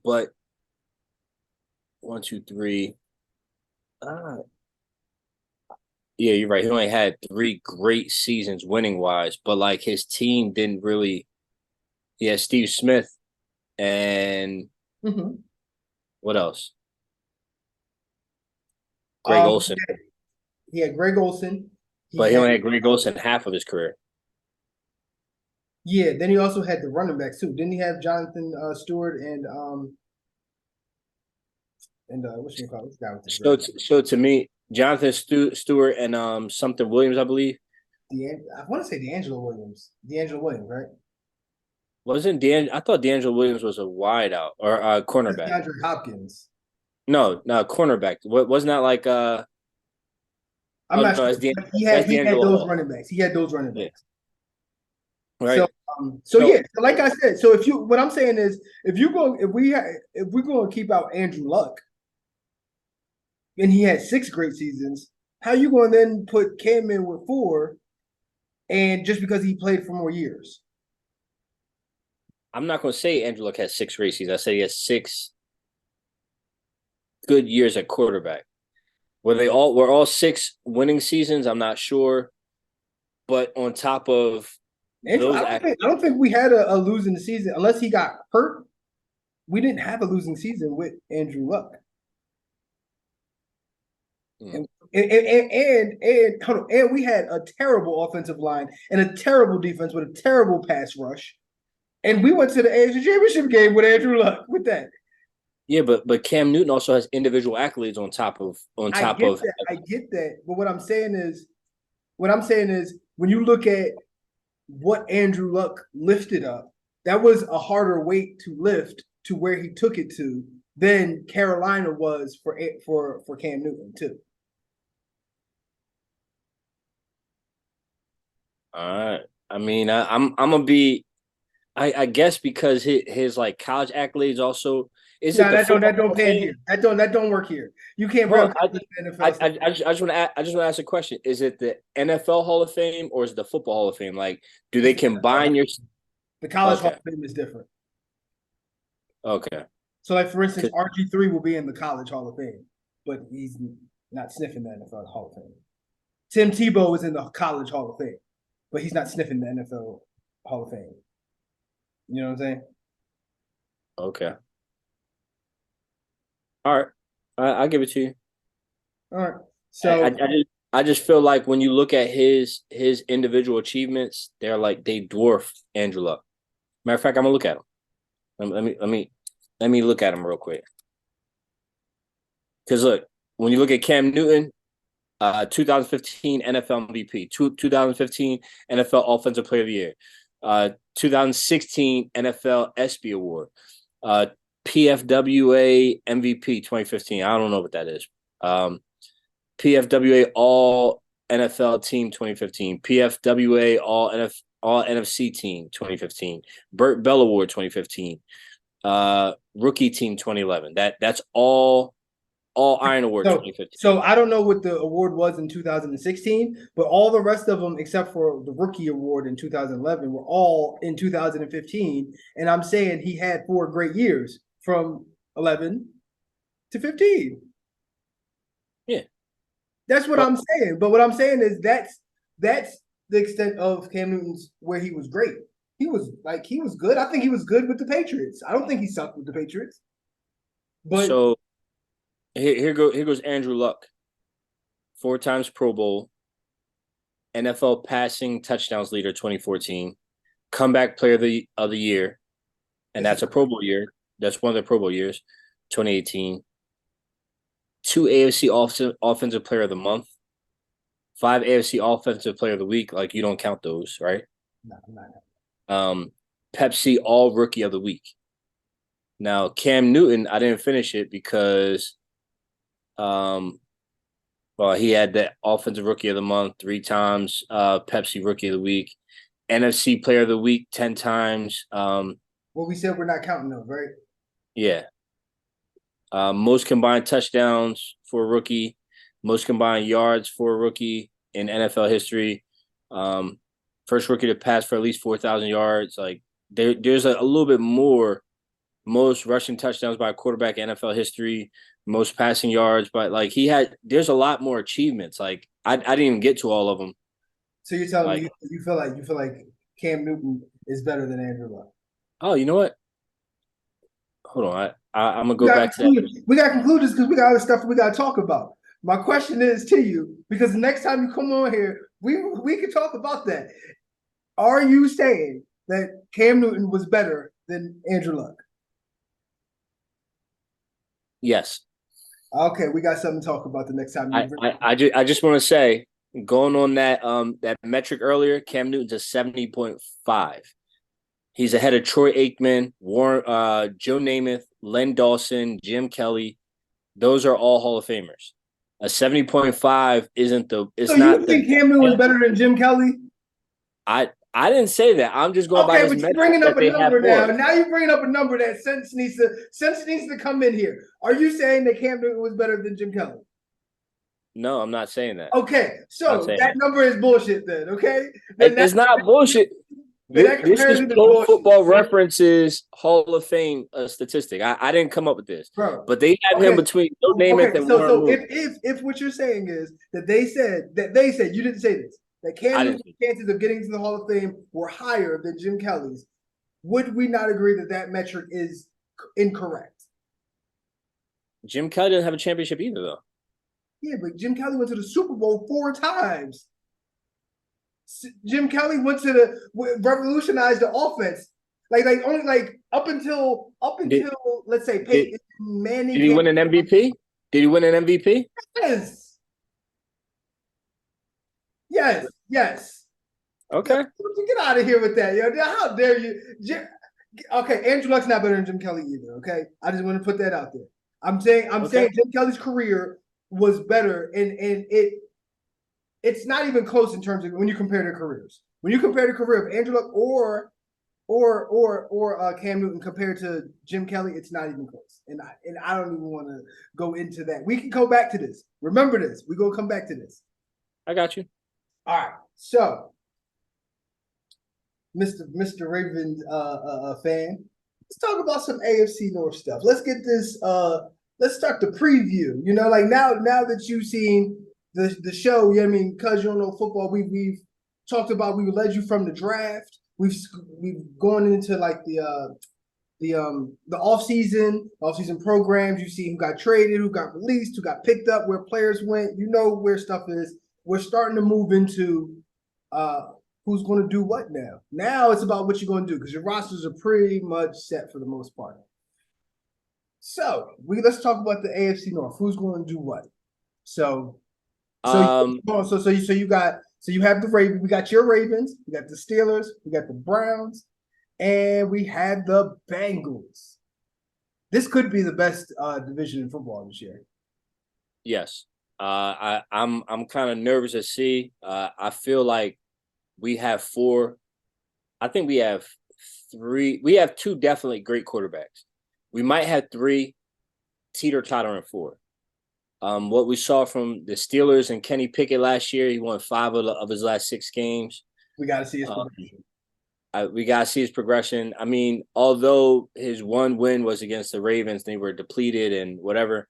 but 1, 2, 3. Uh, yeah, you're right. He only had 3 great seasons winning wise, but like his team didn't really. He had Steve Smith and what else? Greg
Um,
Olson,
he had Greg Olson.
but he only had Greg Olson half of his career.
Yeah, then he also had the running backs too. Didn't he have Jonathan Stewart and what should we call this guy with the
So to me, Jonathan Stewart and something Williams, I believe.
I want to say D'Angelo Williams. D'Angelo Williams, right?
Wasn't Dan? I thought D'Angelo Williams was a wide out or a
That's
cornerback.
DeAndre Hopkins.
No, cornerback. Wasn't that like
I'm
Oh
not
no,
sure.
that's
He had
D'Angelo
those
Hall.
running backs. He had those running backs.
Yeah. Right.
So yeah, like I said, so if you what I'm saying is if we're going to keep out Andrew Luck and he had 6 great seasons, how you going to then put Cam in with 4 and just because he played for more years?
I'm not going to say Andrew Luck has 6 races. I say he has 6 good years at quarterback. Were all 6 winning seasons? I'm not sure, but on top of
Andrew,
those,
I don't think we had a losing season unless he got hurt. We didn't have a losing season with Andrew Luck. And we had a terrible offensive line and a terrible defense with a terrible pass rush. And we went to the AFC Championship game with Andrew Luck with that.
Yeah, but Cam Newton also has individual accolades on top of.
I get that. But what I'm saying is when you look at what Andrew Luck lifted up, that was a harder weight to lift to where he took it to than Carolina was for Cam Newton too.
All right. I mean, I'm gonna be. I guess because his like college accolades also is it the
that
football
don't pan here. That don't work here. You can't
Well,
bring
I just want to ask a question. Is it the NFL Hall of Fame or is it the Football Hall of Fame? Like, do they combine your?
The college Hall of Fame is different.
Okay.
So, like for instance, RG3 will be in the college Hall of Fame, but he's not sniffing the NFL Hall of Fame. Tim Tebow is in the college Hall of Fame, but he's not sniffing the NFL Hall of Fame. You know what I'm saying?
Okay. All right. I'll give it to you.
All right. So
I just feel like when you look at his individual achievements, they dwarf Andrew Luck. Matter of fact, I'm gonna look at him. Let me look at him real quick. Because look, when you look at Cam Newton, 2015 NFL MVP, 2015 NFL Offensive Player of the Year, 2016 NFL ESPY Award, PFWA MVP 2015. I don't know what that is. PFWA All NFL Team 2015, PFWA All NFC Team 2015, Burt Bell Award 2015, Rookie Team 2011. That's all Iron Award 2015.
So I don't know what the award was in 2016, but all the rest of them, except for the Rookie Award in 2011, were all in 2015. And I'm saying he had 4 great years from 11 to 15.
Yeah.
That's what I'm saying. But what I'm saying is that's the extent of Cam Newton's where he was great. he was good. I think he was good with the Patriots. I don't think he sucked with the Patriots. But
So here goes Andrew Luck, 4 times Pro Bowl, NFL passing touchdowns leader 2014, comeback player of the year, and that's a Pro Bowl year. That's one of the Pro Bowl years, 2018. 2 AFC offensive player of the month, 5 AFC offensive player of the week. Like you don't count those, right?
no, I'm not.
Pepsi all rookie of the week. Now Cam Newton, I didn't finish it because well, he had the offensive rookie of the month 3 times, Pepsi rookie of the week, NFC player of the week 10 times.
Well, we said we're not counting those, right?
Yeah. Most combined touchdowns for a rookie, most combined yards for a rookie in NFL history. First rookie to pass for at least 4,000 yards. Like there's a little bit more. Most rushing touchdowns by a quarterback in NFL history, most passing yards, but like there's a lot more achievements. Like I didn't even get to all of them.
So you're telling me you feel like Cam Newton is better than Andrew Luck?
Oh, you know what? Hold on, I'm gonna go back to that.
We got to conclude this because we got other stuff we got to talk about. My question is to you, because the next time you come on here, we can talk about that. Are you saying that Cam Newton was better than Andrew Luck?
Yes.
Okay, we got something to talk about the next time.
I just want to say, going on that metric earlier, Cam Newton's a 70.5. He's ahead of Troy Aikman, Warren, Joe Namath, Len Dawson, Jim Kelly. Those are all Hall of Famers. A 70.5 isn't the. It's
so
not.
You think Cam Newton was better than Jim Kelly?
I didn't say that. I'm just going by this metric.
Okay, but you're bringing up a number now. Now you're bringing up a number that sense needs to come in here. Are you saying that Cam Newton was better than Jim Kelly?
No, I'm not saying that.
Okay, so that number is bullshit then, okay?
It's not bullshit. This is Pro Football References Hall of Fame statistic. I didn't come up with this,
bro.
But they have him between Joe Namath and Warren Moon.
If what you're saying is that they said you didn't say this, that Cam Newton's chances of getting to the Hall of Fame were higher than Jim Kelly's, would we not agree that metric is incorrect?
Jim Kelly didn't have a championship either, though.
Yeah, but Jim Kelly went to the Super Bowl 4 times. Jim Kelly went to revolutionized the offense. Only up until let's say Peyton Manning.
Did he win an MVP? Did he win an MVP?
Yes. Yes. Yes.
Okay.
Get out of here with that, yo. How dare you? Okay, Andrew Luck's not better than Jim Kelly either. Okay, I just want to put that out there. I'm saying Jim Kelly's career was better, and it's not even close in terms of when you compare their careers. When you compare the career of Andrew Luck or Cam Newton compared to Jim Kelly, it's not even close. And I don't even want to go into that. We can go back to this. Remember this. We're gonna come back to this.
I got you.
All right. So, Mr. Ravens fan, let's talk about some AFC North stuff. Let's get this. Let's start the preview. You know, like now that you've seen the show, you know what I mean, because you don't know football, we've talked about, we led you from the draft. We've gone into like the off-season programs. You see who got traded, who got released, who got picked up, where players went. You know where stuff is. We're starting to move into who's going to do what now. Now it's about what you're going to do because your rosters are pretty much set for the most part. So let's talk about the AFC North. Who's going to do what? So you have the Ravens. We got your Ravens. We got the Steelers. We got the Browns, and we had the Bengals. This could be the best division in football this year.
Yes, I'm kind of nervous to see. I feel like we have 4. I think we have 3. We have 2 definitely great quarterbacks. We might have 3 teeter-totter and 4. What we saw from the Steelers and Kenny Pickett last year, he won 5 of his last 6 games.
We got to see his progression.
We got to see his progression. I mean, although his one win was against the Ravens, they were depleted and whatever.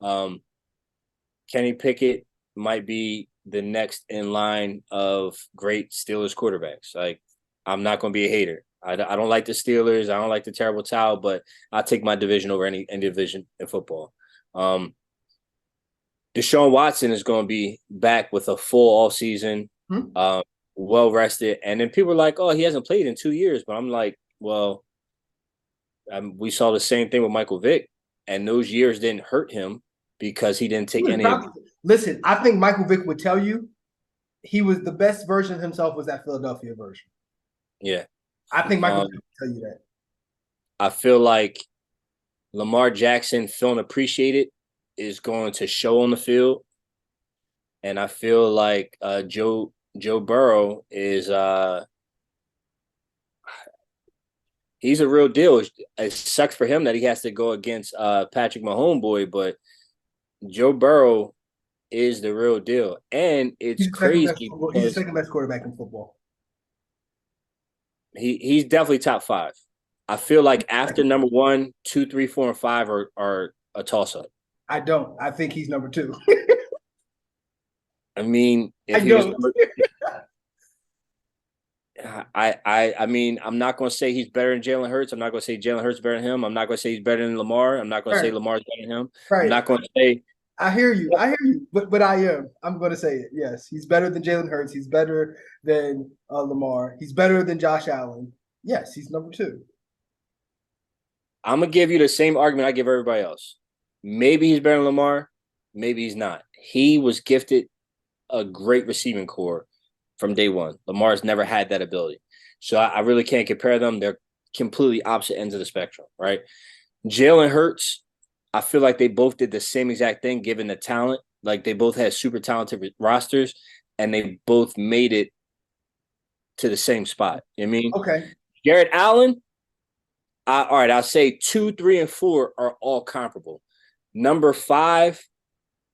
Kenny Pickett might be the next in line of great Steelers quarterbacks. Like, I'm not going to be a hater. I don't like the Steelers. I don't like the terrible towel, but I'll take my division over any division in football. Deshaun Watson is going to be back with a full all season, well rested. And then people are like, oh, he hasn't played in 2 years. But I'm like, well, we saw the same thing with Michael Vick, and those years didn't hurt him because he didn't take any of it.
Listen, I think Michael Vick would tell you he was the best version of himself was that Philadelphia version.
Yeah.
I think Michael Vick would tell you that.
I feel like Lamar Jackson feeling appreciated is going to show on the field. And I feel like Joe Burrow is he's a real deal. It sucks for him that he has to go against Patrick Mahomes boy, but Joe Burrow is the real deal. And it's crazy.
He's the second best quarterback in football.
He's definitely top 5. I feel like after number 1, 2, 3, 4, and 5 are a toss-up.
I don't. I think he's number 2.
I mean, if he was number, I mean, I'm not going to say he's better than Jalen Hurts. I'm not going to say Jalen Hurts is better than him. I'm not going to say he's better than Lamar. I'm not going to say Lamar's better than him. Right. I'm not going to say.
I hear you, but I am. I'm going to say it. Yes, he's better than Jalen Hurts. He's better than Lamar. He's better than Josh Allen. Yes, he's number 2.
I'm going to give you the same argument I give everybody else. Maybe he's better than Lamar. Maybe he's not. He was gifted a great receiving core from day one. Lamar's never had that ability. So I really can't compare them. They're completely opposite ends of the spectrum, right? Jalen Hurts, I feel like they both did the same exact thing given the talent. Like they both had super talented rosters and they both made it to the same spot. You know what I mean?
Okay.
Garrett Allen, all right, I'll say 2, 3, and 4 are all comparable. Number 5,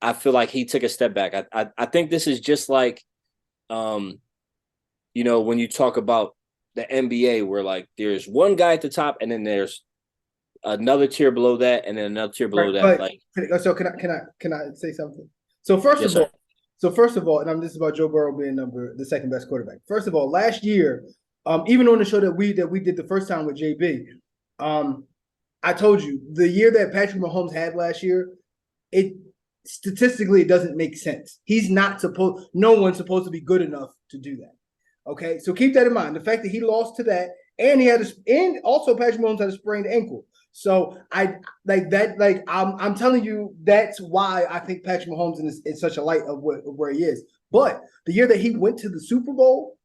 I feel like he took a step back. I think this is just like, when you talk about the NBA where like there's one guy at the top and then there's another tier below that and then another tier below that. Like,
so can I say something? So first of all, and this is about Joe Burrow being the second best quarterback. First of all, last year, even on the show that we did the first time with JB, I told you the year that Patrick Mahomes had last year, statistically it doesn't make sense. No one's supposed to be good enough to do that. Okay, so keep that in mind. The fact that he lost to that, and and also Patrick Mahomes had a sprained ankle. So I'm telling you, that's why I think Patrick Mahomes is such a light of where he is. But the year that he went to the Super Bowl,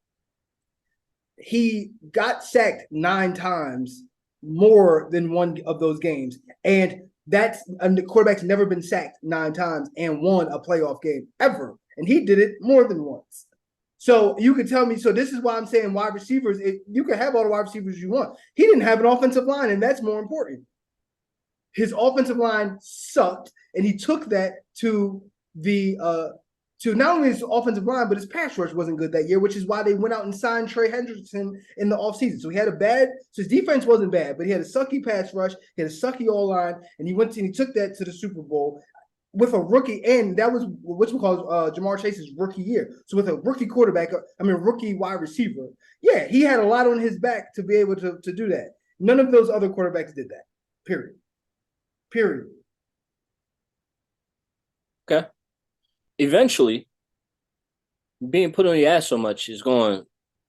he got sacked 9 times more than one of those games, and the quarterback's never been sacked 9 times and won a playoff game ever, and he did it more than once. So you could tell me. So this is why I'm saying wide receivers. You can have all the wide receivers you want. He didn't have an offensive line, and that's more important. His offensive line sucked, and he took that to not only his offensive line, but his pass rush wasn't good that year, which is why they went out and signed Trey Hendrickson in the offseason. So his defense wasn't bad, but he had a sucky pass rush, he had a sucky O-line, and he took that to the Super Bowl with a rookie, and that was what we call Jamar Chase's rookie year. So with a rookie rookie wide receiver, yeah, he had a lot on his back to be able to do that. None of those other quarterbacks did that, period.
Okay. Eventually, being put on your ass so much is going to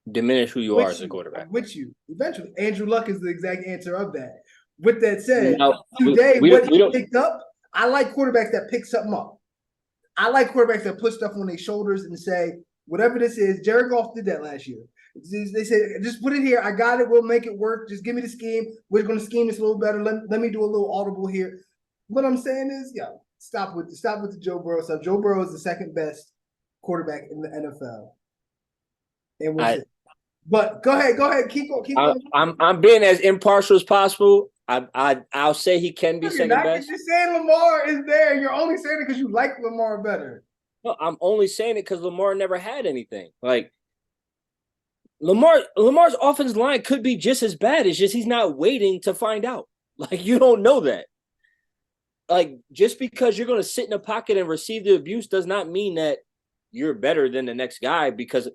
diminish who you are as a quarterback.
With you. Eventually. Andrew Luck is the exact answer of that. With that said,
he
picked up, I like quarterbacks that pick something up. I like quarterbacks that put stuff on their shoulders and say, whatever this is, Jared Goff did that last year. They said, just put it here. I got it. We'll make it work. Just give me the scheme. We're going to scheme this a little better. Let me do a little audible here. What I'm saying is, stop with the Joe Burrow stuff. Joe Burrow is the second best quarterback in the NFL. And we'll see. But go ahead. Keep going.
I'm being as impartial as possible. I'll say he can be second best.
You're saying Lamar is there. You're only saying it because you like Lamar better.
No, I'm only saying it because Lamar never had anything. Like Lamar's offensive line could be just as bad. It's just he's not waiting to find out. Like you don't know that. Like just because you're going to sit in a pocket and receive the abuse does not mean that you're better than the next guy. Because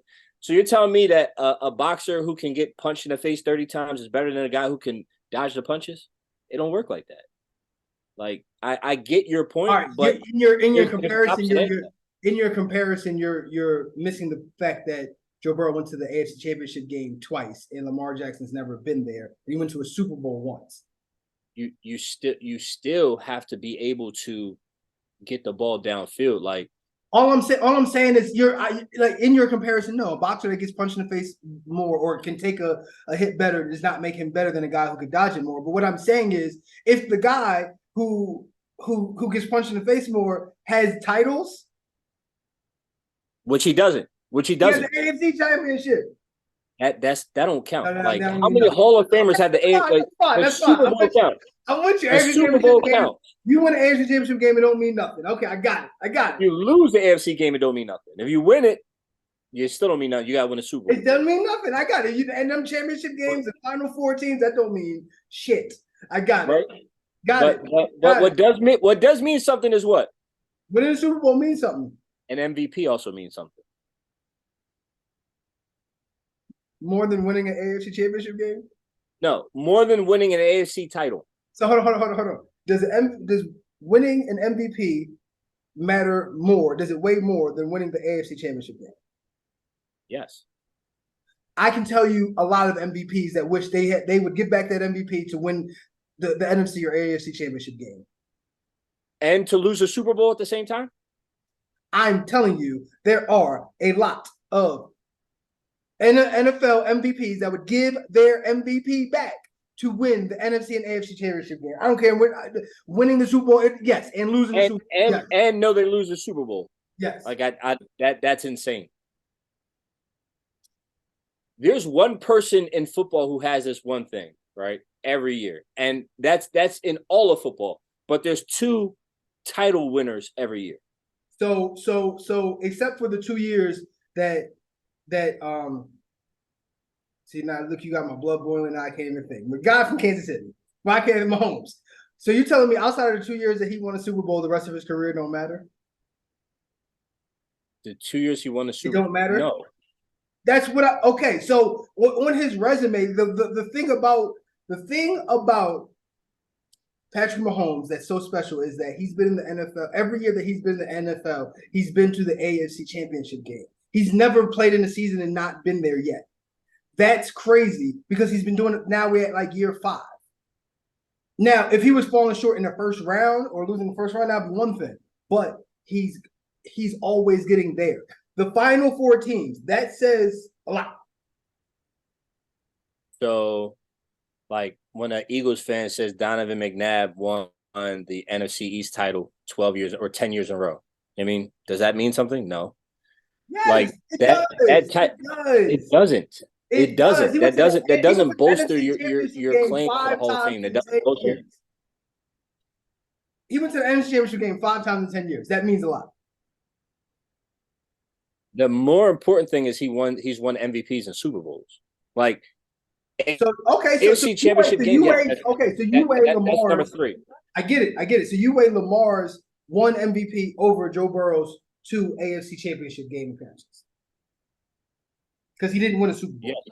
So you're telling me that a boxer who can get punched in the face 30 times is better than a guy who can dodge the punches? It don't work like that. Like I get your
All
point,
right,
but
in your
there's
comparison,
opposite
you're missing the fact that Joe Burrow went to the AFC Championship game twice, and Lamar Jackson's never been there. He went to a Super Bowl once.
You still have to be able to get the ball downfield. Like
all I'm saying is like in your comparison, no, a boxer that gets punched in the face more or can take a hit better does not make him better than a guy who could dodge it more. But what I'm saying is, if the guy who gets punched in the face more has titles,
which he doesn't.
He has the AFC Championship.
That don't count.
No,
like
that
how many Hall of Famers have the AFC?
That's fine.
Super Bowl count.
I want you.
The Super Bowl count.
You win the AFC Championship game, it don't mean nothing. Okay, I got it.
If you lose the AFC game, it don't mean nothing. If you win it, you still don't mean nothing. You got to win a Super Bowl.
It doesn't mean nothing. I got it. And them championship games, the Final Four teams, that don't mean shit. I got it.
Right?
Got it.
But what does mean something is what?
Winning the Super Bowl means something.
An MVP also means something.
More than winning an AFC Championship game?
No, more than winning an AFC title.
So hold on. Does winning an MVP matter more? Does it weigh more than winning the AFC Championship game?
Yes.
I can tell you a lot of MVPs that wish they would give back that MVP to win the NFC or AFC Championship game.
And to lose a Super Bowl at the same time?
I'm telling you, there are a lot of NFL MVPs that would give their MVP back to win the NFC and AFC Championship game. I don't care winning the Super Bowl, yes, and losing the Super Bowl, yes.
And know they lose the Super Bowl.
Yes.
Like that's insane. There's one person in football who has this one thing, right? Every year. And that's in all of football. But there's two title winners every year.
So except for the 2 years that see now look, you got my blood boiling now. I can't even think. The guy from Kansas City, Mahomes. So you're telling me outside of the 2 years that he won a Super Bowl, the rest of his career don't matter?
The 2 years he won the Super Bowl.
It don't matter?
No.
That's what okay. So on his resume, the thing about Patrick Mahomes that's so special is that he's been in the NFL. Every year that he's been in the NFL, he's been to the AFC Championship game. He's never played in the season and not been there yet. That's crazy because he's been doing it. Now we're at like year 5. Now, if he was falling short in the first round or losing the first round, that'd be one thing. But he's always getting there. The final 4 teams, that says a lot.
So, like when an Eagles fan says Donovan McNabb won the NFC East title 12 years or 10 years in a row, I mean, does that mean something? No.
Yes,
like
it
does. It doesn't. That doesn't bolster your claim to the Hall of Fame. That doesn't bolster.
He went to the NFC Championship game 5 times in 10 years. That means a lot.
The more important thing is he's won MVPs and Super Bowls. Like
AFC
Championship game.
So you weigh Lamar's
number 3.
I get it. So you weigh Lamar's 1 MVP over Joe Burrow's 2 AFC Championship game appearances because he didn't win a Super Bowl.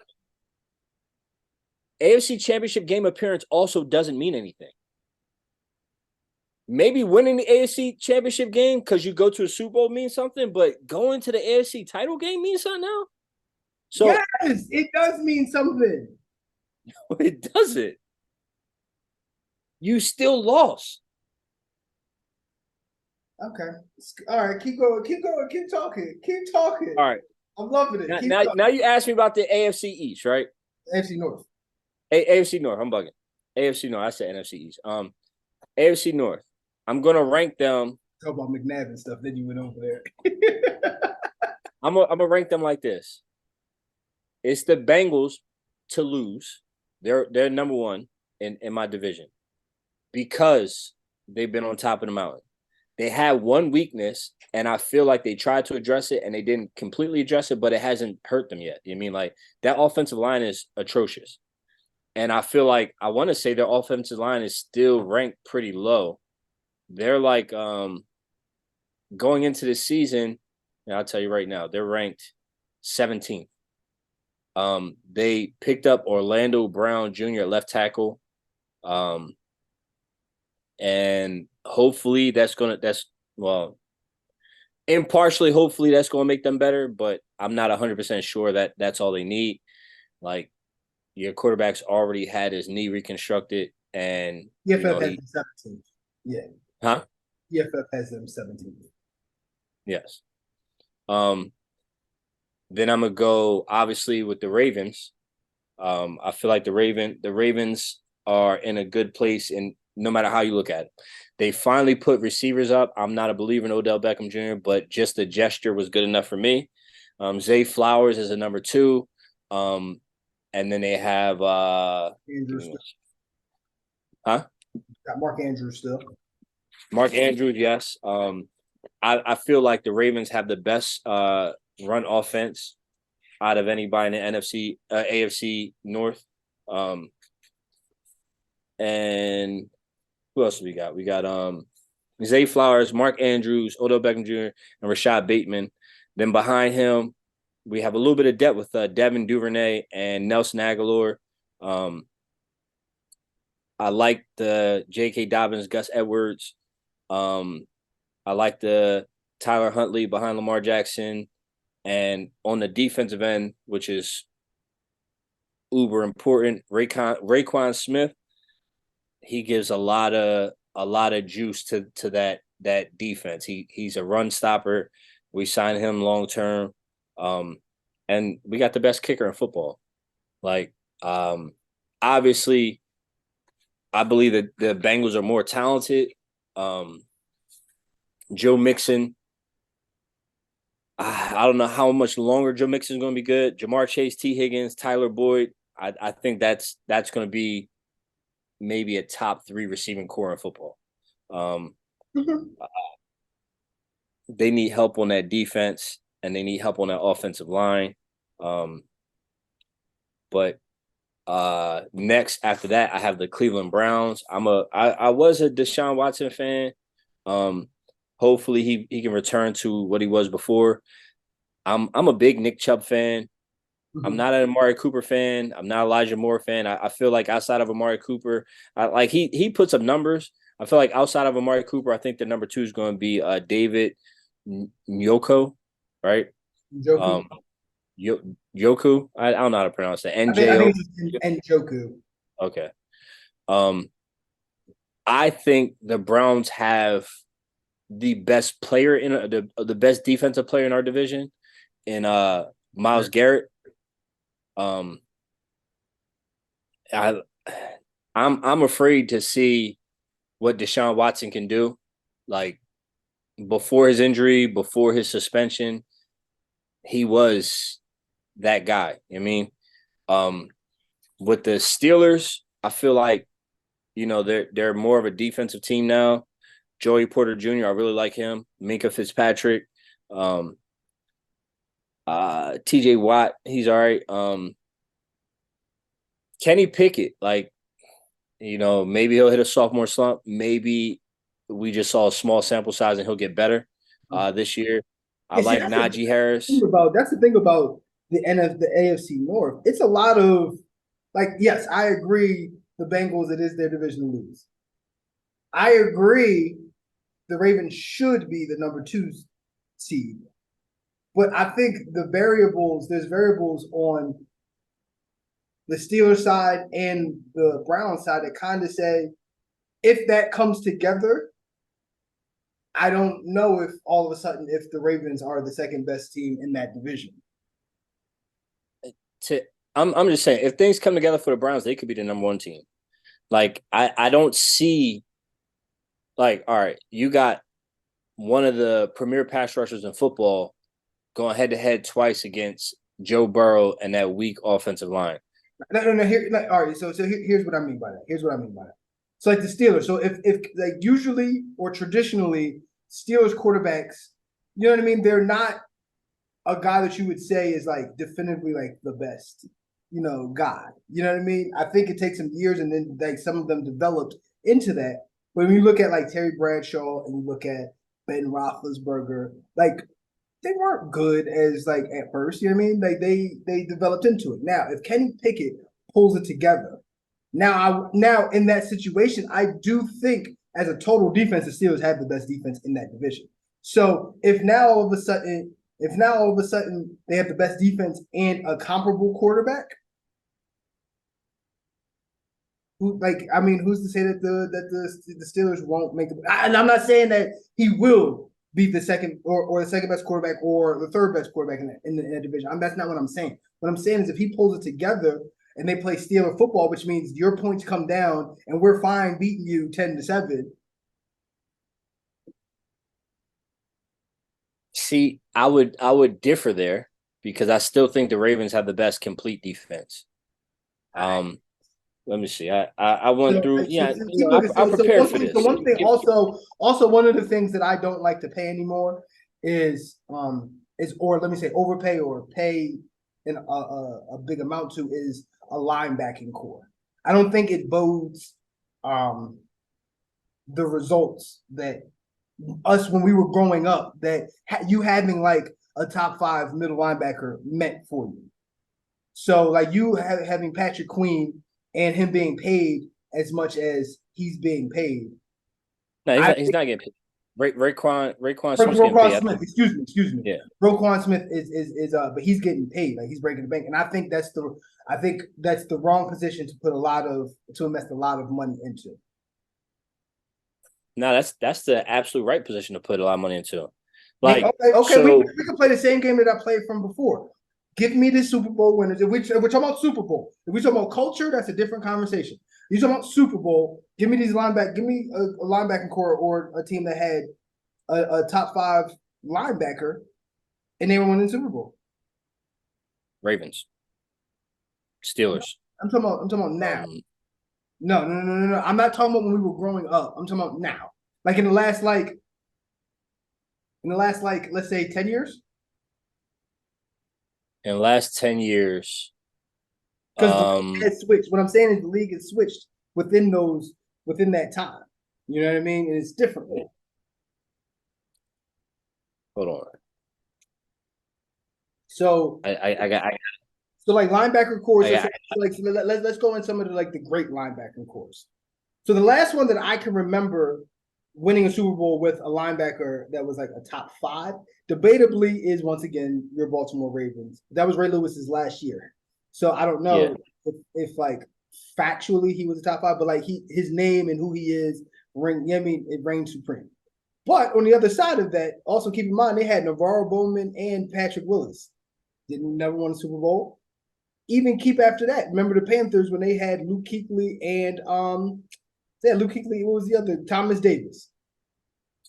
Yeah. AFC Championship game appearance also doesn't mean anything. Maybe winning the AFC Championship game because you go to a Super Bowl means something, but going to the AFC title game means something now. So
yes, it does mean something.
It doesn't. You still lost.
Okay. All right. Keep going. Keep talking.
All right.
I'm loving it.
Now you asked me about the AFC East, right?
AFC North.
AFC North. I'm bugging. AFC North. I said NFC East. AFC North. I'm gonna rank them.
Talk about McNabb and stuff. Then you went over there.
I'm gonna rank them like this. It's the Bengals to lose. They're number 1 in my division because they've been on top of the mountain. They had one weakness, and I feel like they tried to address it, and they didn't completely address it, but it hasn't hurt them yet. You know what I mean? Like, that offensive line is atrocious. And I feel like I want to say their offensive line is still ranked pretty low. They're like going into the season, and I'll tell you right now, they're ranked 17th They picked up Orlando Brown Jr. left tackle. And hopefully well, impartially, hopefully that's gonna make them better, but I'm not 100% sure that that's all they need. Like, your quarterback's already had his knee reconstructed, and
EFF has them 17. Yeah.
Huh?
EFF has them 17.
Yes. Then I'm gonna go obviously with the Ravens. I feel like the Ravens are in a good place, and no matter how you look at it, they finally put receivers up. I'm not a believer in Odell Beckham Jr., but just the gesture was good enough for me. Zay Flowers is a number 2. And then they have
Andrews.
Huh?
Got Mark Andrews still.
Mark Andrews, yes. I feel like the Ravens have the best run offense out of anybody in the AFC North. And who else do we got? We got Zay Flowers, Mark Andrews, Odell Beckham Jr., and Rashad Bateman. Then behind him, we have a little bit of depth with Devin Duvernay and Nelson Aguilar. I like the J.K. Dobbins, Gus Edwards. I like the Tyler Huntley behind Lamar Jackson. And on the defensive end, which is uber important, Raekwon Smith, he gives a lot of juice to that defense. He's a run stopper. We signed him long term. And we got the best kicker in football. Like, obviously, I believe that the Bengals are more talented. Joe Mixon, I don't know how much longer Joe Mixon is going to be good. Jamar Chase, T. Higgins, Tyler Boyd. I think that's going to be maybe a top 3 receiving core in football. They need help on that defense, and they need help on that offensive line. But next after that, I have the Cleveland Browns. I was a Deshaun Watson fan. Hopefully he can return to what he was before. I'm a big Nick Chubb fan. I'm not an Amari Cooper fan. I'm not Elijah Moore fan. I feel like outside of Amari Cooper, he puts up numbers. I feel like outside of Amari Cooper, I think the number 2 is going to be David Nyoko, right?
Njoku.
Yoku. I don't know how to pronounce that.
I think it's Njoku.
Okay. I think the Browns have the best player in the best defensive player in our division in Myles Garrett. I'm afraid to see what Deshaun Watson can do. Like, before his injury, before his suspension, he was that guy. I mean, with the Steelers, I feel like, they're more of a defensive team now. Joey Porter Jr., I really like him. Minka Fitzpatrick, TJ Watt, he's all right. Kenny Pickett, maybe he'll hit a sophomore slump. Maybe we just saw a small sample size and he'll get better this year. I like Najee Harris.
That's the thing about the AFC North. It's a lot of, yes, I agree. The Bengals, it is their division to lose. I agree. The Ravens should be the number 2 seed. But I think there's variables on the Steelers side and the Browns side that kind of say, if that comes together, I don't know if all of a sudden if the Ravens are the second best team in that division.
I'm just saying, if things come together for the Browns, they could be the number 1 team. I don't see, all right, you got one of the premier pass rushers in football going head-to-head twice against Joe Burrow and that weak offensive line.
No. All right. So here's what I mean by that. So the Steelers. So if usually or traditionally Steelers quarterbacks, you know what I mean? They're not a guy that you would say is definitively the best, guy. You know what I mean? I think it takes some years, and then some of them developed into that. But when you look at Terry Bradshaw and you look at Ben Roethlisberger, they weren't good as like at first. You know what I mean? Like they developed into it. Now, if Kenny Pickett pulls it together, now in that situation, I do think as a total defense, the Steelers have the best defense in that division. So if now all of a sudden they have the best defense and a comparable quarterback, who's to say that the Steelers won't make it? And I'm not saying that he will be the second or the second best quarterback or the third best quarterback in the division. That's not what I'm saying. What I'm saying is if he pulls it together and they play Steeler football, which means your points come down and we're fine beating you 10-7.
See, I would differ there because I still think the Ravens have the best complete defense. Let me see. I went through. Yeah, I'm prepared for this.
So one thing, also one of the things that I don't like to pay anymore is or let me say overpay or pay in a big amount to is a linebacking core. I don't think it bodes the results that us when we were growing up that you having like a top 5 middle linebacker meant for you. So like you having Patrick Queen and him being paid as much as he's being paid.
No, he's not getting paid. Raekwon
Smith. Excuse me.
Yeah.
Roquan Smith is but he's getting paid. Like he's breaking the bank. And I think that's the wrong position to invest a lot of money into.
No, that's the absolute right position to put a lot of money into.
Like okay, so, we can play the same game that I played from before. Give me the Super Bowl winners. If we're talking about Super Bowl, if we're talking about culture, that's a different conversation. You're talking about Super Bowl. Give me these linebackers. Give me a linebacking core or a team that had a top 5 linebacker, and they were winning the Super Bowl.
Ravens, Steelers.
I'm talking about now. No. I'm not talking about when we were growing up. I'm talking about now. Like in the last let's say 10 years.
In the last 10 years.
Because the league has switched. What I'm saying is the league has switched within that time. You know what I mean? And it's different.
Hold on.
So
I got
so like linebacker cores. Let's go in some of the great linebacker cores. So the last one that I can remember winning a Super Bowl with a linebacker that was like a top 5, debatably is once again your Baltimore Ravens. That was Ray Lewis's last year. So I don't know if like factually he was a top 5, but like his name and who he is it reigns supreme. But on the other side of that, also keep in mind they had Navarro Bowman and Patrick Willis. Never won a Super Bowl. Even keep after that. Remember the Panthers when they had Luke Kuechly and Luke Kuechly. What was the other? Thomas Davis.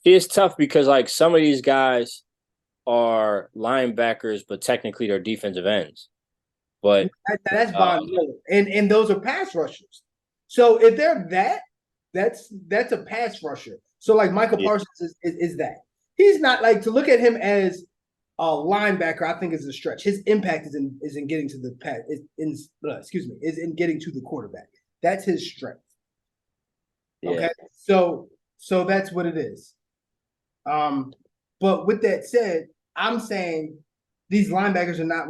It's tough because like some of these guys are linebackers, but technically they're defensive ends. But
that's Von Miller, and those are pass rushers. So if they're that's a pass rusher. So like Michael Parsons is that. He's not like to look at him as a linebacker. I think is a stretch. His impact is in getting to the pass. Is in getting to the quarterback. That's his strength. Okay, so that's what it is. But with that said, I'm saying these linebackers are not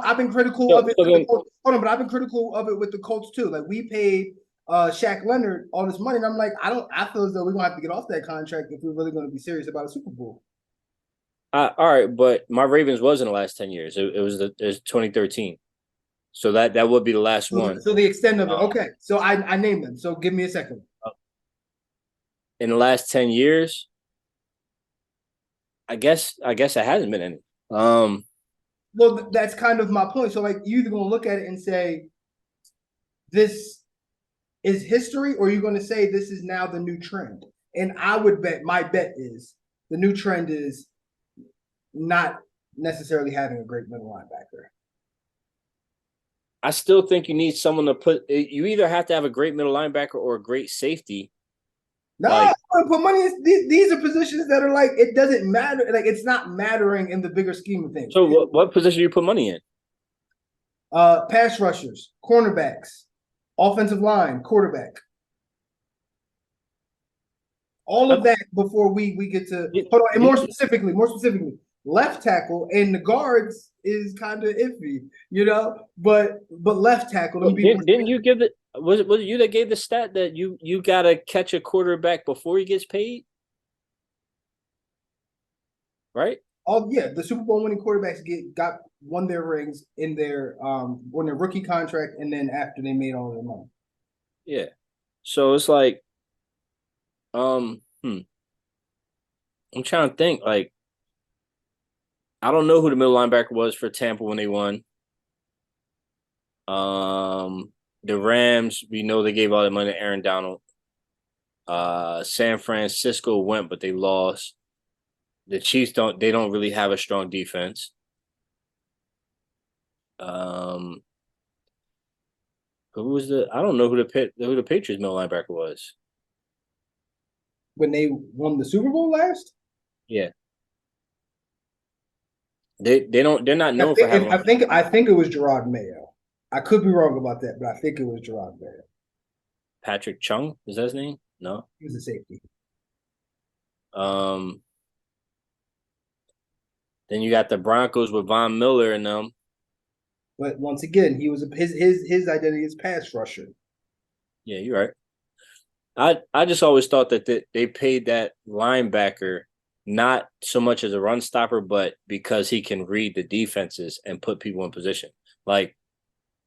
I've been critical of it. But I've been critical of it with the Colts too. Like we paid Shaq Leonard all this money, and I'm like, I feel as though we're gonna have to get off that contract if we're really going to be serious about a Super Bowl.
All right, but my Ravens was in the last 10 years. It was 2013, so that would be the last one.
So the extent of it. Okay, so I named them. So give me a second.
In the last 10 years, I guess it hasn't been any.
Well, that's kind of my point. So like you're either gonna look at it and say this is history, or you're gonna say this is now the new trend. And I would bet my bet is the new trend is not necessarily having a great middle linebacker.
I still think you need someone to put. You either have to have a great middle linebacker or a great safety.
No, I put money in. These are positions that are like it doesn't matter. Like it's not mattering in the bigger scheme of things.
So what position do you put money in?
Pass rushers, cornerbacks, offensive line, quarterback. All of that before we get to hold on. And more specifically, left tackle, and the guards is kind of iffy, But left tackle, let me be more
Didn't you give it? Was it you that gave the stat that you gotta catch a quarterback before he gets paid? Right?
Oh yeah, the Super Bowl winning quarterbacks won their rings in their on their rookie contract, and then after they made all their money.
Yeah. So it's like, um, hmm. I'm trying to think. Like, I don't know who the middle linebacker was for Tampa when they won. The Rams, we know they gave all the money to Aaron Donald. San Francisco went, but they lost. The Chiefs don't really have a strong defense. Um, who was the? I don't know who the Patriots middle linebacker was.
When they won the Super Bowl last,
Yeah, they're not
I
known for
think
having
I think it was Gerard Mayo. I could be wrong about that, but I think it was Gerard Mayo.
Patrick Chung. Is that his name? No.
He was a safety.
Um, then you got the Broncos with Von Miller and them.
But once again, he was his identity is pass rusher.
Yeah, you're right. I just always thought that they paid that linebacker not so much as a run stopper, but because he can read the defenses and put people in position. Like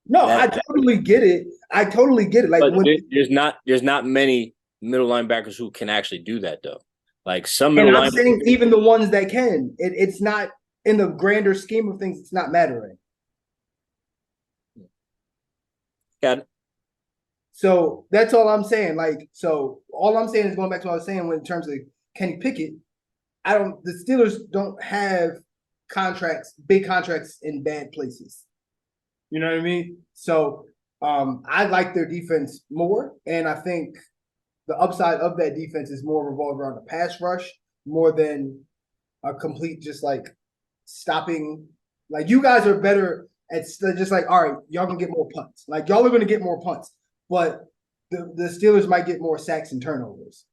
No, I
that,
totally get it. I totally get it. Like
but
when
there's not many middle linebackers who can actually do that though. Like some
and
middle
I'm
linebackers.
saying even the ones that can, it's not in the grander scheme of things, it's not mattering.
Got it.
So that's all I'm saying. Like, so all I'm saying is going back to what I was saying in terms of Kenny Pickett, the Steelers don't have big contracts in bad places. You know what I mean? So I like their defense more. And I think the upside of that defense is more revolved around the pass rush more than a complete just like stopping. Like you guys are better at just like, all right, y'all can get more punts. Like y'all are going to get more punts, but the Steelers might get more sacks and turnovers.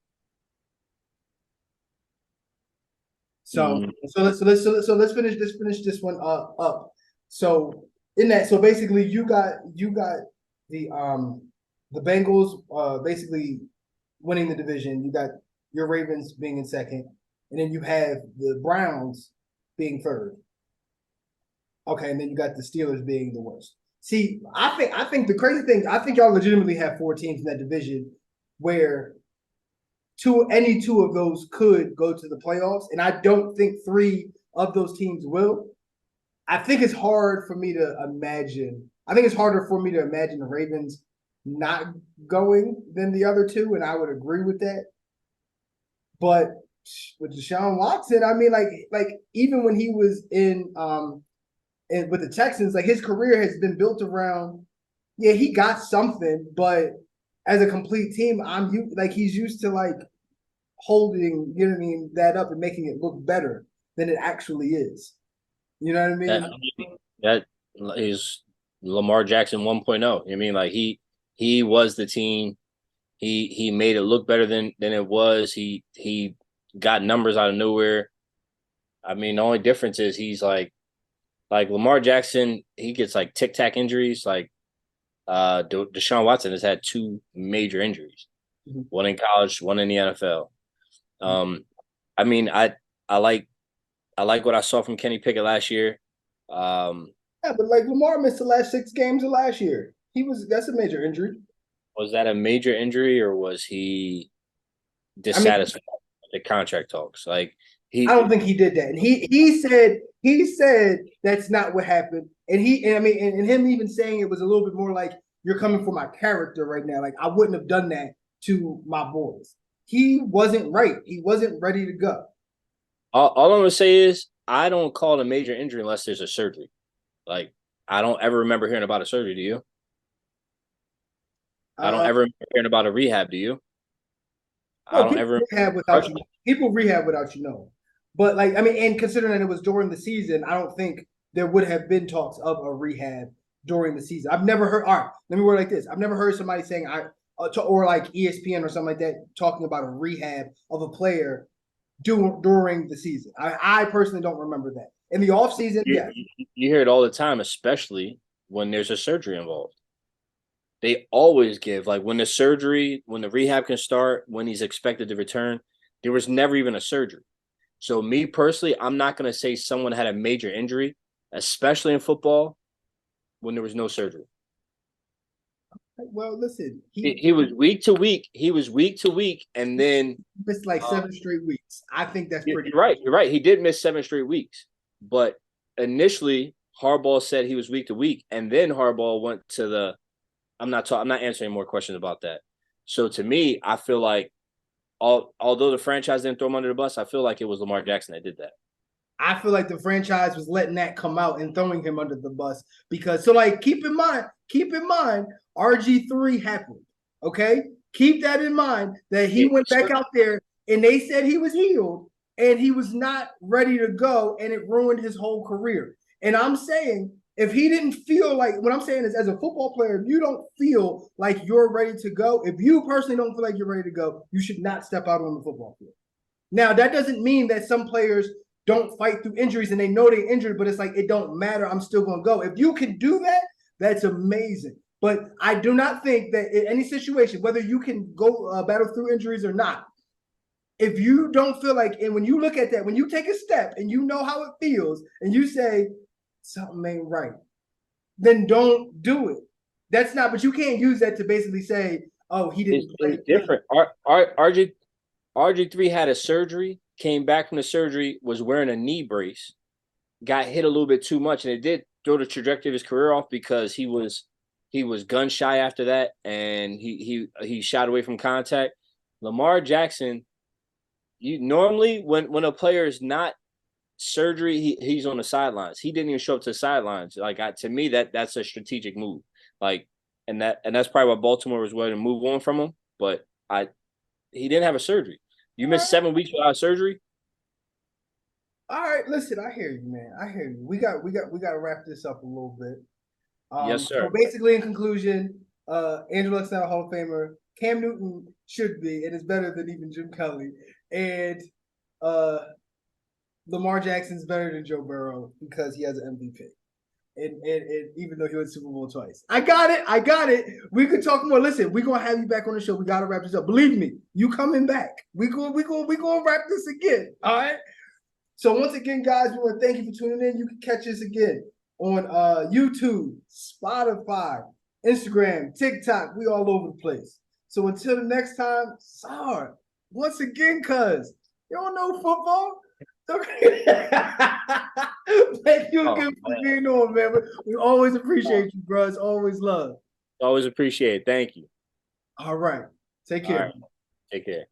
So let's finish this one up. So so basically you got the Bengals basically winning the division. You got your Ravens being in second, and then you have the Browns being third. Okay, and then you got the Steelers being the worst. See, I think the crazy thing, I think y'all legitimately have 4 teams in that division where any two of those could go to the playoffs, and I don't think 3 of those teams will. I think it's hard for me to imagine. I think it's harder for me to imagine the Ravens not going than the other 2, and I would agree with that. But with Deshaun Watson, I mean, like even when he was in and with the Texans, like his career has been built around, yeah, he got something, but as a complete team, he's used to like holding, you know what I mean, that up and making it look better than it actually is. You know what I mean?
That is Lamar Jackson 1.0. I mean, like he was the team. He made it look better than it was. He got numbers out of nowhere. I mean, the only difference is he's like Lamar Jackson, he gets like tic-tac injuries. Like Deshaun Watson has had 2 major injuries, one in college, one in the NFL. I mean, I like what I saw from Kenny Pickett last year.
Yeah, but like Lamar missed the last 6 games of last year. That's a major injury.
Was that a major injury or was he dissatisfied with the contract talks? Like
I don't think he did that. And he said that's not what happened. And him even saying it was a little bit more like you're coming for my character right now. Like I wouldn't have done that to my boys. He wasn't right. He wasn't ready to go.
All I'm gonna say is I don't call it a major injury unless there's a surgery. Like I don't ever remember hearing about a surgery. Do you? I don't ever remember hearing about a rehab. Do you? I don't ever
rehab without you. People rehab without you knowing. But like I mean, and considering that it was during the season, I don't think there would have been talks of a rehab during the season. I've never heard. All right, let me word it like this: I've never heard somebody saying or like ESPN or something like that talking about a rehab of a player during the season. I personally don't remember that. In the offseason, yeah.
You hear it all the time, especially when there's a surgery involved. They always give, like, when the rehab can start, when he's expected to return, there was never even a surgery. So me personally, I'm not going to say someone had a major injury, especially in football, when there was no surgery.
Well, listen,
He was week to week. He was week to week, and then
missed like 7 straight weeks. I think that's pretty.
You're right. You're right. He did miss 7 straight weeks, but initially Harbaugh said he was week to week, and then Harbaugh went to the. I'm not answering more questions about that. So to me, I feel like although the franchise didn't throw him under the bus, I feel like it was Lamar Jackson that did that.
I feel like the franchise was letting that come out and throwing him under the bus because so like keep in mind, RG3 happened. Okay? Keep that in mind that he went back out there and they said he was healed and he was not ready to go and it ruined his whole career. And I'm saying if he didn't feel like what I'm saying is as a football player, if you don't feel like you're ready to go, if you personally don't feel like you're ready to go, you should not step out on the football field. Now, that doesn't mean that some players don't fight through injuries and they know they're injured, but it's like, it don't matter. I'm still going to go. If you can do that, that's amazing. But I do not think that in any situation, whether you can go battle through injuries or not, if you don't feel like, and when you look at that, when you take a step and you know how it feels and you say something ain't right, then don't do it. That's not, but you can't use that to basically say, oh, he didn't play.
It's different. RG3 had a surgery, came back from the surgery, was wearing a knee brace, got hit a little bit too much, and it did throw the trajectory of his career off because he was gun shy after that, and he shot away from contact. Lamar Jackson, you normally when a player is not surgery, he's on the sidelines. He didn't even show up to the sidelines. Like to me, that's a strategic move. Like, and that's probably why Baltimore was willing to move on from him. But he didn't have a surgery. You missed 7 weeks without surgery.
All right, listen, I hear you, man. I hear you. We got to wrap this up a little bit.
Yes, sir.
So basically, in conclusion, Andrew Luck's not a Hall of Famer. Cam Newton should be, and it's better than even Jim Kelly. And Lamar Jackson's better than Joe Burrow because he has an MVP. And even though he went Super Bowl twice. I got it. We could talk more. Listen, we're gonna have you back on the show. We gotta wrap this up. Believe me, you coming back. We gonna wrap this again. All right. So once again, guys, we want to thank you for tuning in. You can catch us again on YouTube, Spotify, Instagram, TikTok. We all over the place. So until the next time, sorry. Once again, cuz you don't know football. Thank you again for being on, man. We always appreciate you, bro. It's always love.
Always appreciate it. Thank you.
All right. Take care.
All right. Take care.